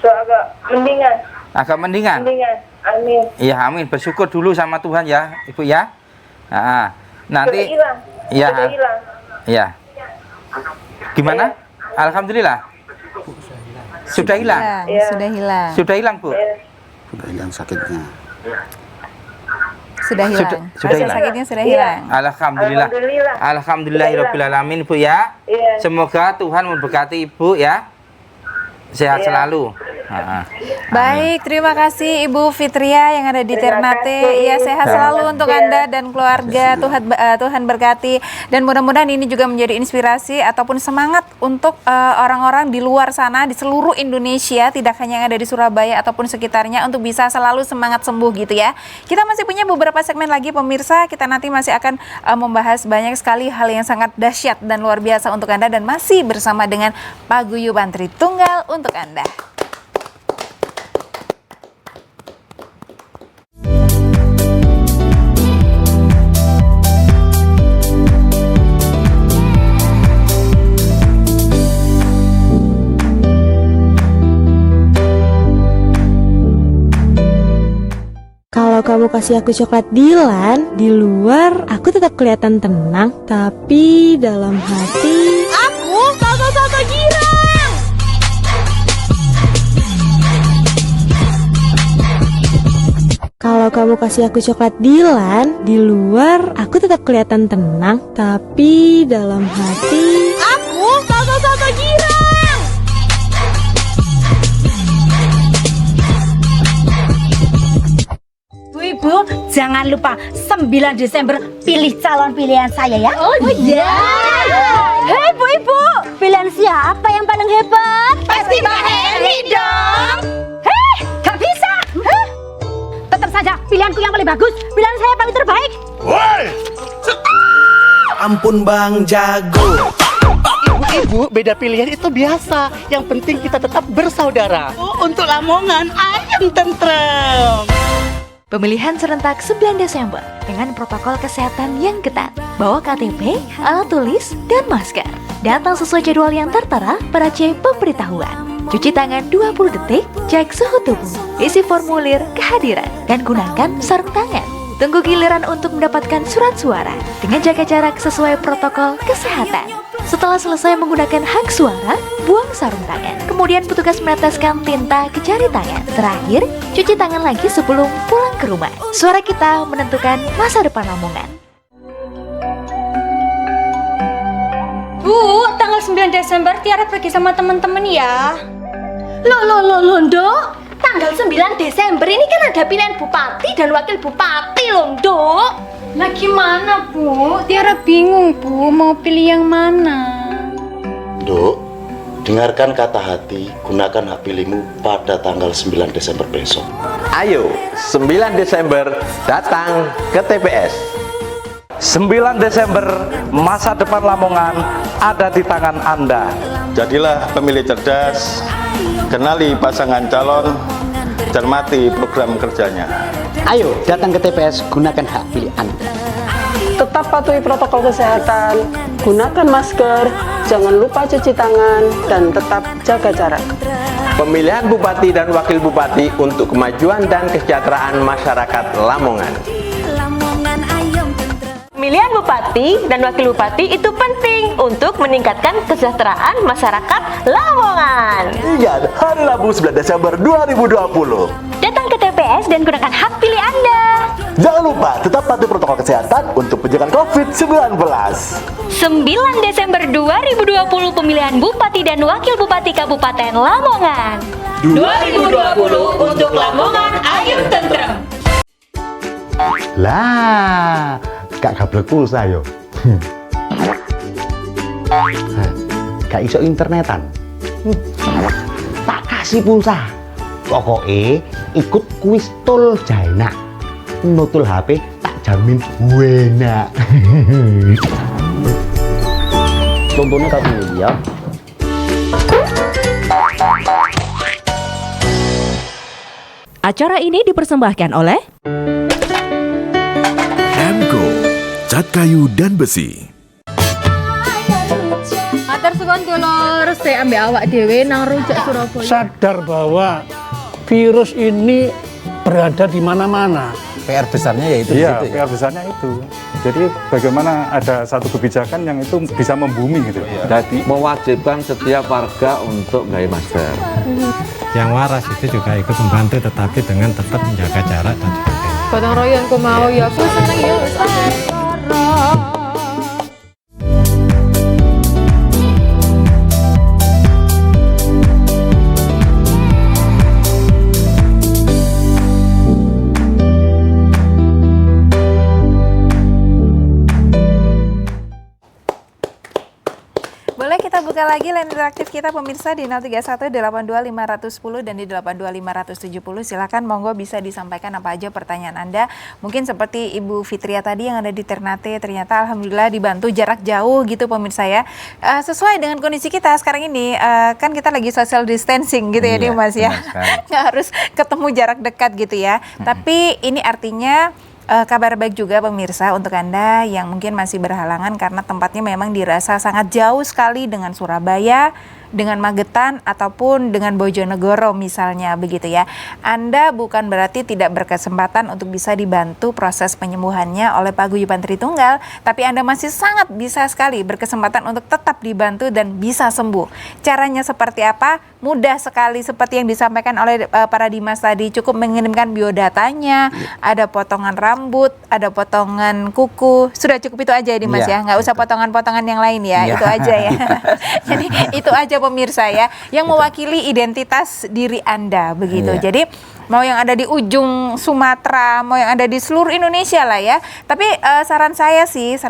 So, agak mendingan. Agak mendingan? Mendingan. Amin. Iya, amin. Bersyukur dulu sama Tuhan ya, Ibu ya. Nah, nanti Sudah hilang. ya. Sudah hilang. Ya. Gimana? Alhamdulillah. Sudah hilang. Sudah hilang. Sudah hilang, Bu. Sudah hilang sakitnya. Sudah hilang. Sudah hilang. Sakitnya sudah hilang. Alhamdulillah. Alhamdulillahirabbil alamin, Bu ya. Iya. Semoga Tuhan memberkati Ibu ya. Sehat selalu. Baik, terima kasih Ibu Fitria yang ada di Ternate. Ya, sehat selalu untuk Anda dan keluarga. Tuhan berkati, dan mudah-mudahan ini juga menjadi inspirasi ataupun semangat untuk orang-orang di luar sana, di seluruh Indonesia, tidak hanya yang ada di Surabaya ataupun sekitarnya, untuk bisa selalu semangat sembuh gitu ya. Kita masih punya beberapa segmen lagi pemirsa. Kita nanti masih akan membahas banyak sekali hal yang sangat dahsyat dan luar biasa untuk Anda, dan masih bersama dengan Paguyuban Tritunggal untuk Anda. Kalau kamu kasih aku coklat Dilan, di luar aku tetap kelihatan tenang, tapi dalam hati Aku kakak-kakak girang. Kalau kamu kasih aku coklat Dilan, di luar aku tetap kelihatan tenang, tapi dalam hati Aku kakak-kakak girang. Bu, jangan lupa 9 Desember pilih calon pilihan saya ya. Oh iya. Hei ibu, pilihan siapa yang paling hebat? Pasti Mbak Heni dong. Hei, gak bisa. Tetap saja pilihanku yang paling bagus. Pilihan saya paling terbaik. Woi! Ampun Bang Jago. Ibu, beda pilihan itu biasa. Yang penting kita tetap bersaudara. Untuk Lamongan, ayam tentrem. Pemilihan serentak 9 Desember dengan protokol kesehatan yang ketat. Bawa KTP, alat tulis, dan masker. Datang sesuai jadwal yang tertera pada C pemberitahuan. Cuci tangan 20 detik, cek suhu tubuh, isi formulir kehadiran, dan gunakan sarung tangan. Tunggu giliran untuk mendapatkan surat suara dengan jaga jarak sesuai protokol kesehatan. Setelah selesai menggunakan hak suara, buang sarung tangan. Kemudian petugas meneteskan tinta ke jari tangan. Terakhir, cuci tangan lagi sebelum pulang ke rumah. Suara kita menentukan masa depan Lamongan. Bu, tanggal 9 Desember Tiara pergi sama teman-teman ya. Loh, tanggal 9 Desember ini kan ada pilihan bupati dan wakil bupati loh, Dok. Nah gimana Bu? Tiara bingung Bu, mau pilih yang mana? Dok, dengarkan kata hati, gunakan hak pilihmu pada tanggal 9 Desember besok. Ayo, 9 Desember datang ke TPS. 9 Desember, masa depan Lamongan ada di tangan Anda. Jadilah pemilih cerdas, kenali pasangan calon, cermati program kerjanya. Ayo datang ke TPS, gunakan hak pilih Anda. Tetap patuhi protokol kesehatan, gunakan masker, jangan lupa cuci tangan, dan tetap jaga jarak. Pemilihan bupati dan wakil bupati untuk kemajuan dan kesejahteraan masyarakat Lamongan. Pemilihan bupati dan wakil bupati itu penting untuk meningkatkan kesejahteraan masyarakat Lamongan. Ingat, hari Rabu 9 Desember 2020. Datang ke TPS dan gunakan hak pilih Anda. Jangan lupa tetap patuhi protokol kesehatan untuk pencegahan COVID-19. 9 Desember 2020 pemilihan bupati dan wakil bupati Kabupaten Lamongan. 2020 untuk Lamongan ayam tentrem. Lah, gak gablek pulsa yo. Gak iso internetan. Tak kasih pulsa. Pokoknya ikut kuis tol Jaina. Nutul HP tak jamin enak. Tontonnya kamu ya. Acara ini dipersembahkan oleh Emco, cat kayu dan besi. Matur suwun kula resik ambek awak dhewe nang Rujak Surabaya. Sadar bahwa virus ini berada di mana-mana. PR besarnya yaitu iya, di situ. PR besarnya itu. Jadi bagaimana ada satu kebijakan yang itu bisa membumi gitu. Jadi mewajibkan setiap warga untuk gaya masker. Yang waras itu juga ikut membantu tetapi dengan tetap menjaga jarak dan sebagainya. gotong royong ku mau ya aku seneng ya Ustaz. Boleh kita buka lagi line interaktif kita pemirsa di 031 82 510 dan di 82 570. Silakan monggo bisa disampaikan apa aja pertanyaan Anda. Mungkin seperti Ibu Fitria tadi yang ada di Ternate, ternyata alhamdulillah dibantu jarak jauh gitu pemirsa ya. Sesuai dengan kondisi kita sekarang ini, kan kita lagi social distancing gitu ya, Mas ya. Nggak harus ketemu jarak dekat gitu ya. Tapi ini artinya kabar baik juga pemirsa untuk Anda yang mungkin masih berhalangan karena tempatnya memang dirasa sangat jauh sekali dengan Surabaya, dengan Magetan ataupun dengan Bojonegoro misalnya begitu ya. Anda bukan berarti tidak berkesempatan untuk bisa dibantu proses penyembuhannya oleh Paguyuban Tritunggal, tapi Anda masih sangat bisa sekali berkesempatan untuk tetap dibantu dan bisa sembuh. Caranya seperti apa? Mudah sekali seperti yang disampaikan oleh para Dimas tadi, cukup mengirimkan biodatanya, ada potongan rambut, ada potongan kuku, sudah cukup itu aja ya Dimas ya, nggak usah potongan-potongan yang lain ya, itu aja ya. Jadi itu aja pemirsa ya, yang mewakili identitas diri Anda begitu. Jadi mau yang ada di ujung Sumatera, mau yang ada di seluruh Indonesia lah ya. Tapi saran saya sih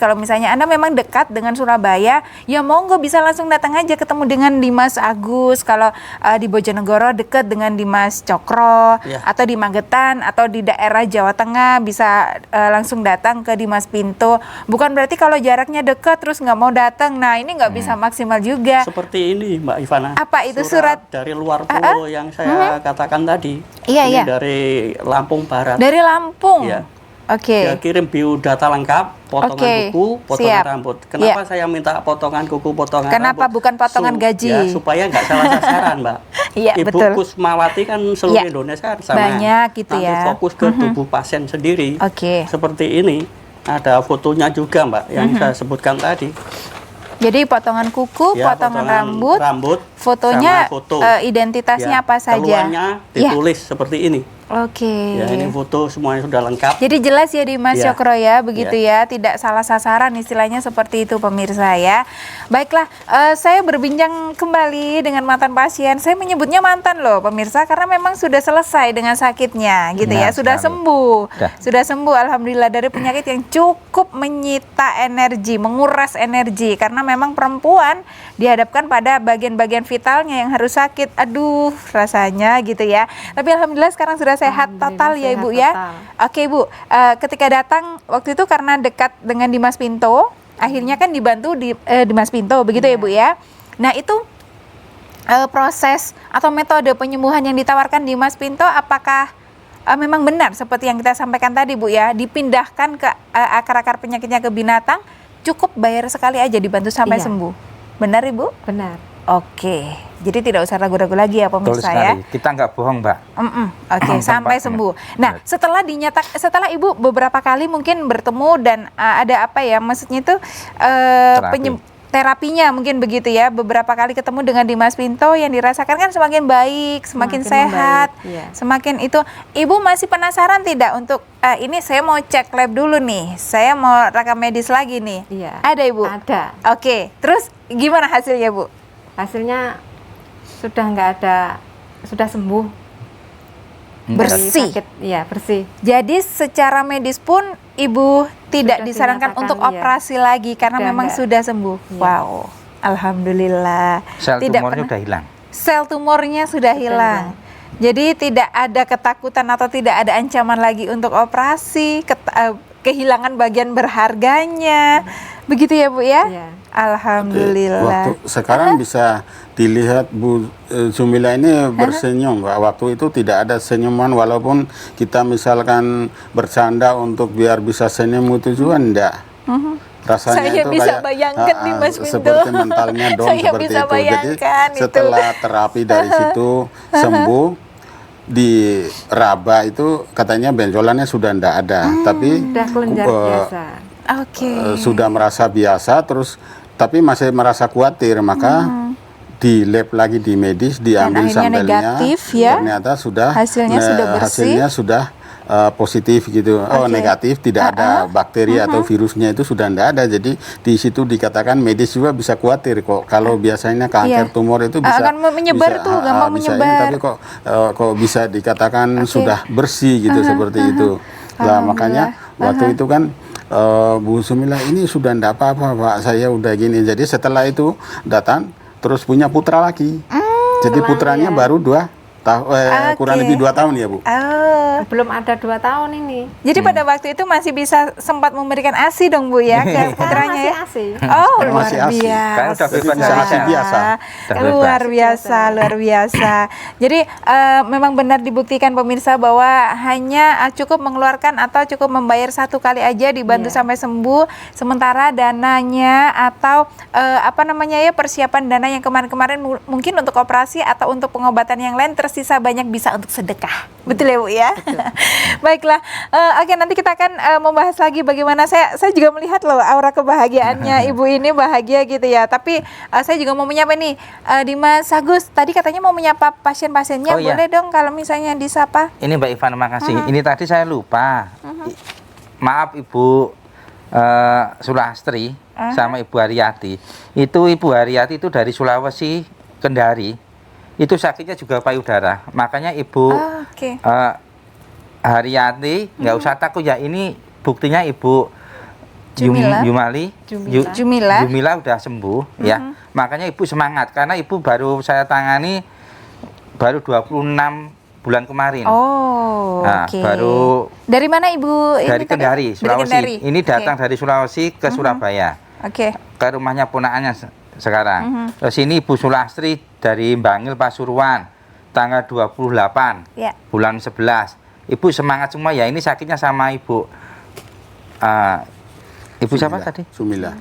kalau misalnya Anda memang dekat dengan Surabaya, ya monggo bisa langsung datang aja ketemu dengan Dimas Agus. Kalau di Bojonegoro dekat dengan Dimas Cokro, atau di Magetan atau di daerah Jawa Tengah bisa langsung datang ke Dimas Pinto. Bukan berarti kalau jaraknya dekat terus nggak mau datang. Nah ini nggak bisa maksimal juga. Seperti ini Mbak Ivana. Apa itu surat dari luar pulau yang saya katakan tadi. Iya. Dari Lampung Barat. Dari Lampung. Iya. Oke. Dia kirim biodata lengkap, potongan kuku, potongan rambut. Kenapa saya minta potongan kuku, potongan Kenapa rambut? bukan potongan gaji? Ya, supaya nggak salah sasaran, Mbak. Iya, Ibu betul. Kusmawati kan seluruh Indonesia sama. Banyak gitu Nanti ya. fokus ke tubuh pasien sendiri. Seperti ini. Ada fotonya juga, Mbak, yang saya sebutkan tadi. Jadi potongan kuku, potongan rambut, fotonya, foto. Identitasnya apa saja? Keluarnya ditulis seperti ini. Oke. Ya, ini foto semuanya sudah lengkap. Jadi jelas ya Dimas Cokro ya, begitu ya, tidak salah sasaran istilahnya seperti itu pemirsa ya. Baiklah, saya berbincang kembali dengan mantan pasien. Saya menyebutnya mantan loh pemirsa karena memang sudah selesai dengan sakitnya gitu ya, sudah sembuh. Sudah sembuh alhamdulillah dari penyakit yang cukup menyita energi, menguras energi karena memang perempuan dihadapkan pada bagian-bagian vitalnya yang harus sakit. Aduh, rasanya gitu ya. Tapi alhamdulillah sekarang sudah sehat total ya Ibu ya. Oke Bu, ketika datang waktu itu karena dekat dengan Dimas Pinto, akhirnya kan dibantu di Dimas Pinto begitu ya Bu ya. Nah itu proses atau metode penyembuhan yang ditawarkan Dimas Pinto apakah memang benar seperti yang kita sampaikan tadi Bu ya, dipindahkan ke akar-akar penyakitnya ke binatang, cukup bayar sekali aja dibantu sampai sembuh. Benar Ibu? Benar. Oke, jadi tidak usah ragu-ragu lagi ya pemirsa ya. Kita nggak bohong Mbak. Oke, sampai sembuh. Nah, setelah Ibu beberapa kali mungkin bertemu dan ada apa ya, maksudnya itu terapinya mungkin begitu ya, beberapa kali ketemu dengan Dimas Pinto yang dirasakan kan semakin baik, semakin sehat, semakin itu. Ibu masih penasaran tidak untuk ini saya mau cek lab dulu nih, saya mau rekam medis lagi nih. Ada Ibu? Ada. Oke, terus gimana hasilnya Bu? Hasilnya sudah nggak ada, sudah sembuh. Bersih. Iya, bersih. Jadi secara medis pun Ibu tidak disarankan untuk operasi lagi karena memang sudah sembuh. Wow, alhamdulillah. Sel tumornya sudah hilang. Sel tumornya sudah hilang. Jadi tidak ada ketakutan atau tidak ada ancaman lagi untuk operasi, kehilangan bagian berharganya. Begitu ya Bu ya? Alhamdulillah. Waktu sekarang bisa dilihat Bu Zumila ini bersenyum, Mbak. Waktu itu tidak ada senyuman, walaupun kita misalkan bercanda untuk biar bisa senyum itu juga enggak. Rasanya saya itu bisa kayak bayangkan nih Mas Pinto. seperti mentalnya dong seperti itu. Jadi setelah terapi dari situ sembuh, di raba itu katanya benjolannya sudah enggak ada, tapi sudah merasa biasa terus, tapi masih merasa khawatir, maka di lab lagi di medis diambil sampelnya, negatif, ya? ternyata sudah hasilnya sudah bersih, hasilnya sudah positif gitu, negatif, tidak ada bakteri atau virusnya, itu sudah tidak ada. Jadi di situ dikatakan medis juga bisa khawatir kok kalau biasanya kanker tumor itu bisa akan menyebar tuh, gampang menyebar. Tapi kok bisa dikatakan sudah bersih gitu, seperti itu. Lah makanya waktu itu kan Bu Sumilah, ini sudah tidak apa-apa Pak, saya udah gini. Jadi setelah itu datang terus punya putra lagi. Jadi putranya baru 2 tahun, kurang lebih 2 tahun ya Bu. Belum ada 2 tahun ini. Jadi pada waktu itu masih bisa sempat memberikan ASI dong Bu ya ke putranya ya? ASI. Oh, luar masih ASI. biasa. Luar biasa. Jadi memang benar dibuktikan pemirsa bahwa hanya cukup mengeluarkan atau cukup membayar 1 kali aja dibantu sampai sembuh. Sementara dananya atau persiapan dana yang kemarin-kemarin mungkin untuk operasi atau untuk pengobatan yang lain tersisa banyak bisa untuk sedekah. Betul ya Bu ya? Baiklah, oke, nanti kita akan membahas lagi bagaimana saya juga melihat loh aura kebahagiaannya Ibu ini bahagia gitu ya. Tapi saya juga mau menyapa nih Dimas Agus, tadi katanya mau menyapa pasien-pasiennya, boleh dong kalau misalnya disapa. Ini Mbak Ivan, makasih. Ini tadi saya lupa. Maaf Ibu Sulastri sama Ibu Haryati. Itu Ibu Haryati itu dari Sulawesi, Kendari. Itu sakitnya juga payudara. Makanya Ibu Haryati nggak usah takut ya, ini buktinya Ibu Jumila udah sembuh ya. Makanya Ibu semangat karena Ibu baru saya tangani baru 26 bulan kemarin. Baru dari mana Ibu? Dari Kendari, Sulawesi. Kendari. Ini datang dari Sulawesi ke Surabaya. Ke rumahnya ponakannya sekarang. Terus ini Ibu Sulastri dari Bangil Pasuruan tanggal 28 bulan 11. Ibu semangat semua ya, ini sakitnya sama Ibu Ibu siapa tadi? Jumila.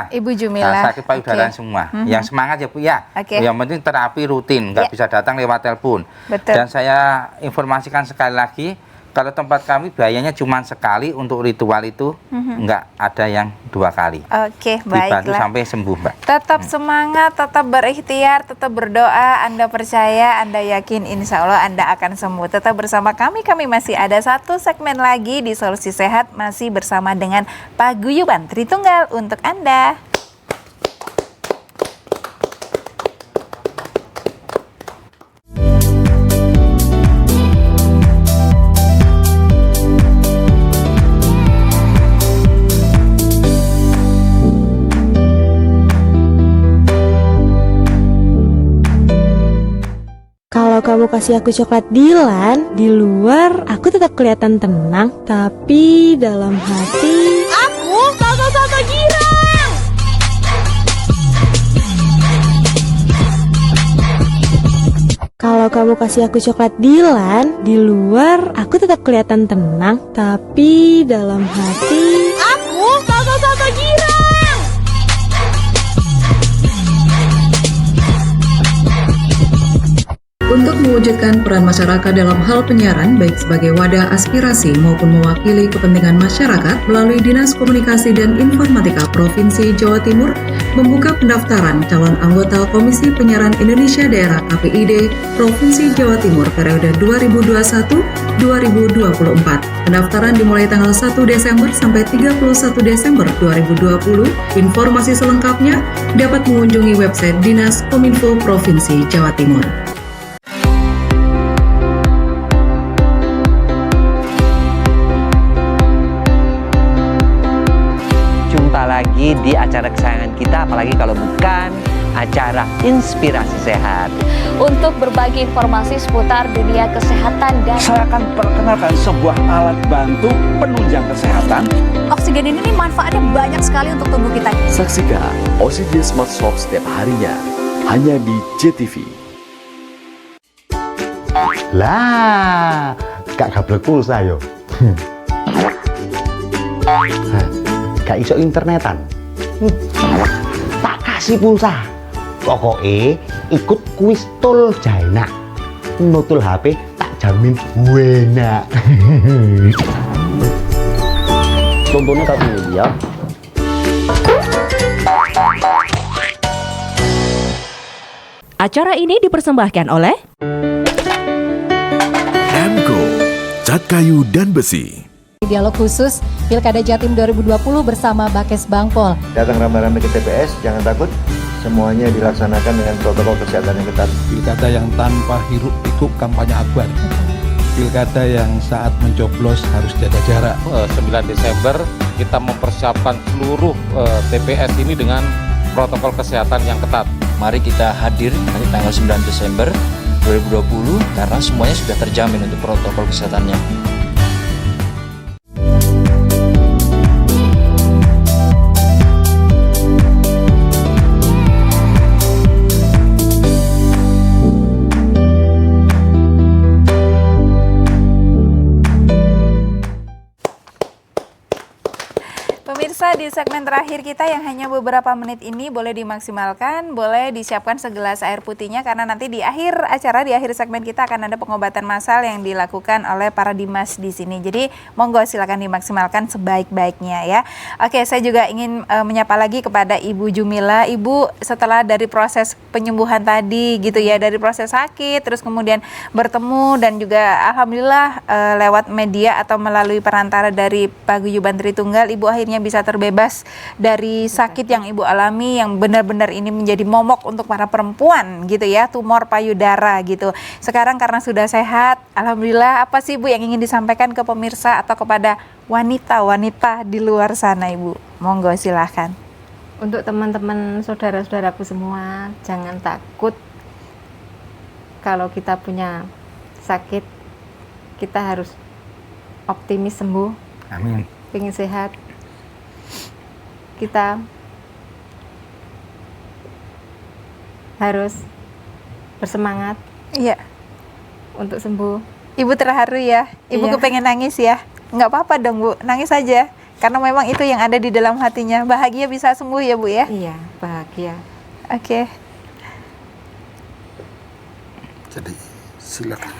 Ibu Jumila. Nah, sakit payudara semua. Yang semangat ya Bu ya. Yang penting terapi rutin, nggak bisa datang lewat telepon. Dan saya informasikan sekali lagi, kalau tempat kami biayanya cuma sekali untuk ritual itu, nggak ada yang 2 kali. Dibantu Baiklah. sampai sembuh Mbak. Tetap semangat, tetap berikhtiar, tetap berdoa. Anda percaya, Anda yakin, insya Allah Anda akan sembuh. Tetap bersama kami masih ada 1 segmen lagi di Solusi Sehat, masih bersama dengan Paguyuban Tritunggal untuk Anda. Kalau kamu kasih aku coklat Dilan, di luar aku tetap kelihatan tenang, tapi dalam hati Aku kakak-kakak girang. Kalau kamu kasih aku coklat Dilan, di luar aku tetap kelihatan tenang, tapi dalam hati Aku kakak-kakak girang. Untuk mewujudkan peran masyarakat dalam hal penyiaran, baik sebagai wadah aspirasi maupun mewakili kepentingan masyarakat, melalui Dinas Komunikasi dan Informatika Provinsi Jawa Timur membuka pendaftaran calon anggota Komisi Penyiaran Indonesia Daerah KPID Provinsi Jawa Timur periode 2021-2024. Pendaftaran dimulai tanggal 1 Desember sampai 31 Desember 2020. Informasi selengkapnya dapat mengunjungi website Dinas Kominfo Provinsi Jawa Timur. Lagi di acara kesayangan kita, apalagi kalau bukan acara Inspirasi Sehat. Untuk berbagi informasi seputar dunia kesehatan dan saya akan perkenalkan sebuah alat bantu penunjang kesehatan. Oksigen ini manfaatnya banyak sekali untuk tubuh kita. Saksikan Oksigen Smart Shop setiap harinya hanya di JTV. Lah, gak gablek pulsa yo. Gak iso internetan. Tak kasih pulsa. Pokoknya ikut kuis tol Jaina. Nutul HP tak jamin enak. Tontonnya tak ini ya. Acara ini dipersembahkan oleh Go, Cat kayu dan besi. Dialog khusus Pilkada Jatim 2020 bersama Bakes Bangpol. Datang ramai-ramai ke TPS, jangan takut. Semuanya dilaksanakan dengan protokol kesehatan yang ketat. Pilkada yang tanpa hiruk pikuk kampanye akbar. Pilkada yang saat mencoblos harus jaga jarak. 9 Desember kita mempersiapkan seluruh TPS ini dengan protokol kesehatan yang ketat. Mari kita hadir nanti tanggal 9 Desember 2020 karena semuanya sudah terjamin untuk protokol kesehatannya. Pemirsa, di segmen terakhir kita yang hanya beberapa menit ini boleh dimaksimalkan, boleh disiapkan segelas air putihnya karena nanti di akhir acara, di akhir segmen kita akan ada pengobatan massal yang dilakukan oleh para dimas di sini. Jadi monggo silakan dimaksimalkan sebaik-baiknya ya. Oke, saya juga ingin menyapa lagi kepada Ibu Jumila. Ibu, setelah dari proses penyembuhan tadi gitu ya, dari proses sakit terus kemudian bertemu dan juga alhamdulillah lewat media atau melalui perantara dari Paguyuban Tritunggal, Ibu akhirnya bisa terbebas dari sakit yang Ibu alami yang benar-benar ini menjadi momok untuk para perempuan gitu ya, tumor payudara gitu. Sekarang karena sudah sehat, alhamdulillah, apa sih Ibu yang ingin disampaikan ke pemirsa atau kepada wanita-wanita di luar sana, Ibu? Monggo silahkan. Untuk teman-teman saudara-saudaraku semua, jangan takut kalau kita punya sakit, kita harus optimis sembuh. Amin. Pengen sehat, kita harus bersemangat. Iya. Untuk sembuh. Ibu terharu ya. Ibu Iya. kepengen nangis ya. Nggak apa-apa dong Bu, nangis saja. Karena memang itu yang ada di dalam hatinya. Bahagia bisa sembuh ya Bu ya. Iya, bahagia. Oke. Jadi silakan.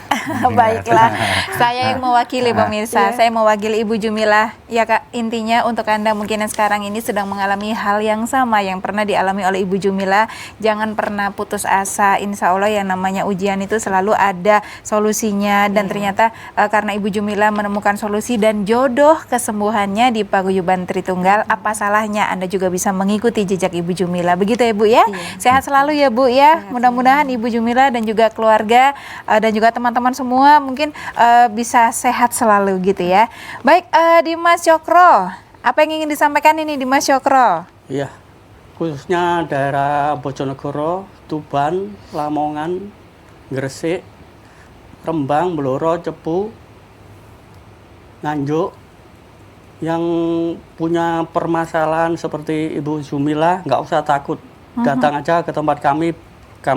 Baiklah, saya yang mewakili pemirsa, saya mewakili Ibu Jumilah. Ya Kak, intinya untuk Anda mungkin yang sekarang ini sedang mengalami hal yang sama yang pernah dialami oleh Ibu Jumilah, jangan pernah putus asa. Insya Allah yang namanya ujian itu selalu ada solusinya dan ternyata karena Ibu Jumilah menemukan solusi dan jodoh kesembuhannya di Paguyuban Tritunggal, apa salahnya Anda juga bisa mengikuti jejak Ibu Jumilah. Begitu ya Bu ya. Sehat selalu ya Bu ya. Mudah-mudahan Ibu Jumilah dan juga keluarga dan juga teman-teman semua mungkin bisa sehat selalu gitu ya. Baik, Dimas Cokro, apa yang ingin disampaikan ini Dimas Cokro? Iya, khususnya daerah Bojonegoro, Tuban, Lamongan, Gresik, Rembang, Blora, Cepu, Nganjuk, yang punya permasalahan seperti Ibu Jumila, nggak usah takut, datang aja ke tempat kami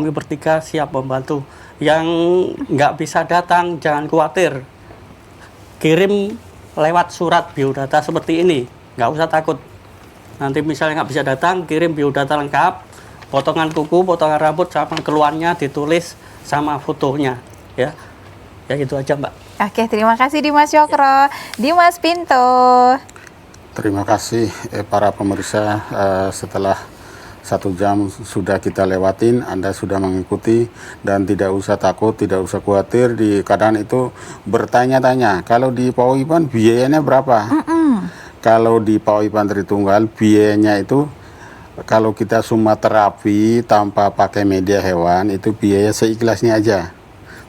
bertiga siap membantu. Yang nggak bisa datang jangan khawatir, kirim lewat surat biodata seperti ini, nggak usah takut. Nanti misalnya nggak bisa datang, kirim biodata lengkap, potongan kuku, potongan rambut sama keluarnya ditulis sama fotonya, ya gitu aja Mbak. Oke, terima kasih Dimas Cokro. Dimas Pinto. Terima kasih para pemirsa, setelah 1 jam sudah kita lewatin, Anda sudah mengikuti dan tidak usah takut, tidak usah khawatir. Di keadaan itu bertanya-tanya, kalau di Paguyuban biayanya berapa? Kalau di Paguyuban Tritunggal biayanya itu, kalau kita semua terapi tanpa pakai media hewan, itu biaya seikhlasnya aja.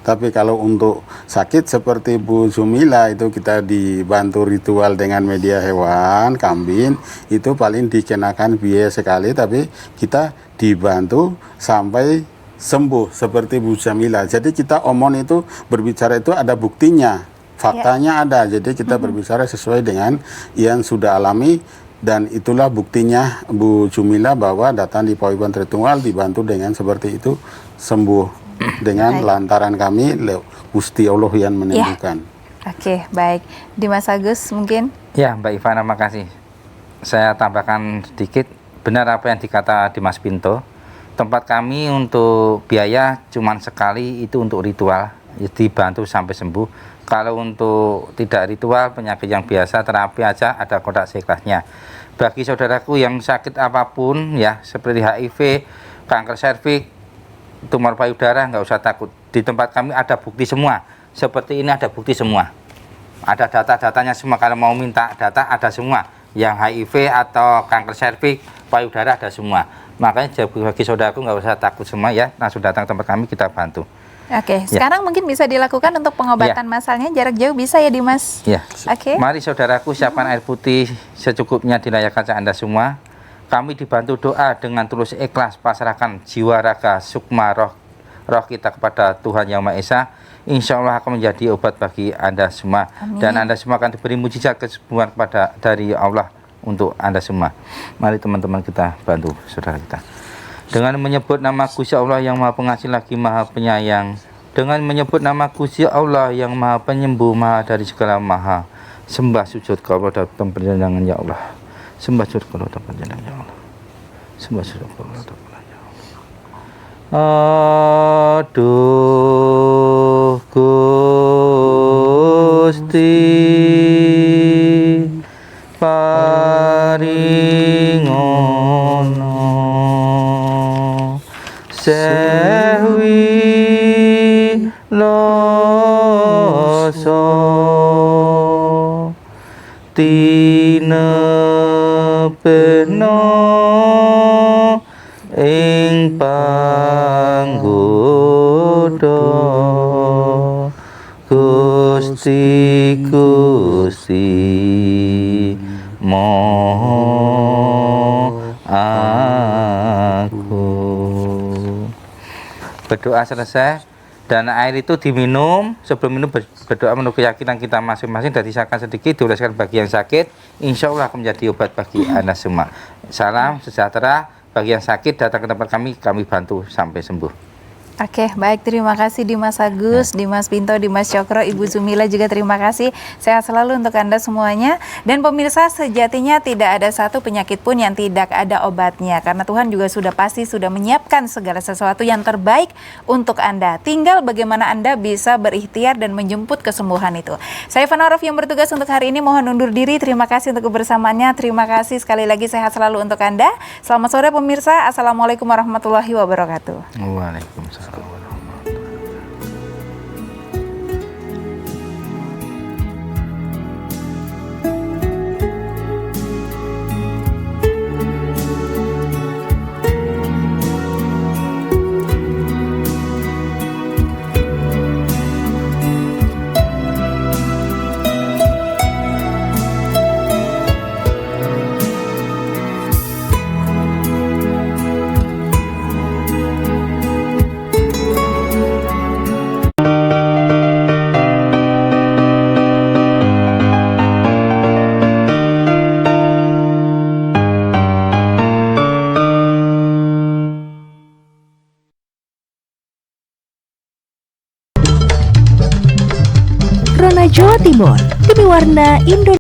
Tapi kalau untuk sakit seperti Bu Jumila itu kita dibantu ritual dengan media hewan, kambing, itu paling dikenakan biaya sekali, tapi kita dibantu sampai sembuh seperti Bu Jumila. Jadi kita omong itu berbicara itu ada buktinya, faktanya ada. Jadi kita berbicara sesuai dengan yang sudah alami. Dan itulah buktinya Bu Jumila bahwa datang di Paguyuban Tritunggal dibantu dengan seperti itu sembuh. Dengan lantaran kami Gusti Allah yang menyembuhkan. Oke, baik. Dimas Agus mungkin? Ya, Mbak Ivana, makasih. Saya tambahkan sedikit, benar apa yang dikata Dimas Pinto. Tempat kami untuk biaya cuma sekali, itu untuk ritual, dibantu sampai sembuh. Kalau untuk tidak ritual, penyakit yang biasa, terapi aja ada kotak seikhlasnya. Bagi saudaraku yang sakit apapun ya, seperti HIV, kanker serviks, tumor payudara, nggak usah takut. Di tempat kami ada bukti semua. Seperti ini ada bukti semua. Ada data-datanya semua. Kalau mau minta data ada semua. Yang HIV atau kanker serviks, payudara ada semua. Makanya bagi saudaraku nggak usah takut semua ya. Langsung datang ke tempat kami, kita bantu. Oke, sekarang mungkin bisa dilakukan untuk pengobatan masalnya jarak jauh bisa ya Dimas? Ya. Oke. Mari saudaraku siapkan air putih secukupnya dilayakkan Anda semua. Kami dibantu doa dengan tulus ikhlas, pasrahkan jiwa raga sukma roh kita kepada Tuhan Yang Maha Esa. Insya Allah akan menjadi obat bagi Anda semua. Amin. Dan Anda semua akan diberi mujizat kesembuhan dari Allah untuk Anda semua. Mari teman-teman kita bantu saudara kita. Dengan menyebut nama Gusti Allah yang Maha Pengasih lagi Maha Penyayang. Dengan menyebut nama Gusti Allah yang Maha Penyembuh, Maha dari segala maha. Sembah sujud kepada dalam perjalanan ya Allah. Sembah sujud kepada dalam perjalanan ya Allah. Sembah sujud kepada dalam perjalanan ya Allah. Aduh Gusti paringono sewi loso tinepeno ing panggoda Gusti aku. Berdoa selesai dan air itu diminum. Sebelum minum berdoa menurut keyakinan kita masing-masing dan disahkan sedikit dioleskan bagi yang sakit. Insya Allah akan menjadi obat bagi Anda semua. Salam sejahtera. Bagi yang sakit datang ke tempat kami bantu sampai sembuh. Oke, baik, terima kasih Dimas Agus, Dimas Pinto, Dimas Cokro, Ibu Zumila juga terima kasih. Sehat selalu untuk Anda semuanya. Dan pemirsa, sejatinya tidak ada satu penyakit pun yang tidak ada obatnya. Karena Tuhan juga sudah menyiapkan segala sesuatu yang terbaik untuk Anda. Tinggal bagaimana Anda bisa berikhtiar dan menjemput kesembuhan itu. Saya Fana Rof yang bertugas untuk hari ini mohon undur diri. Terima kasih untuk kebersamaannya. Terima kasih sekali lagi, sehat selalu untuk Anda. Selamat sore pemirsa. Assalamualaikum warahmatullahi wabarakatuh. Waalaikumsalam. Jawa Timur, demi warna Indonesia.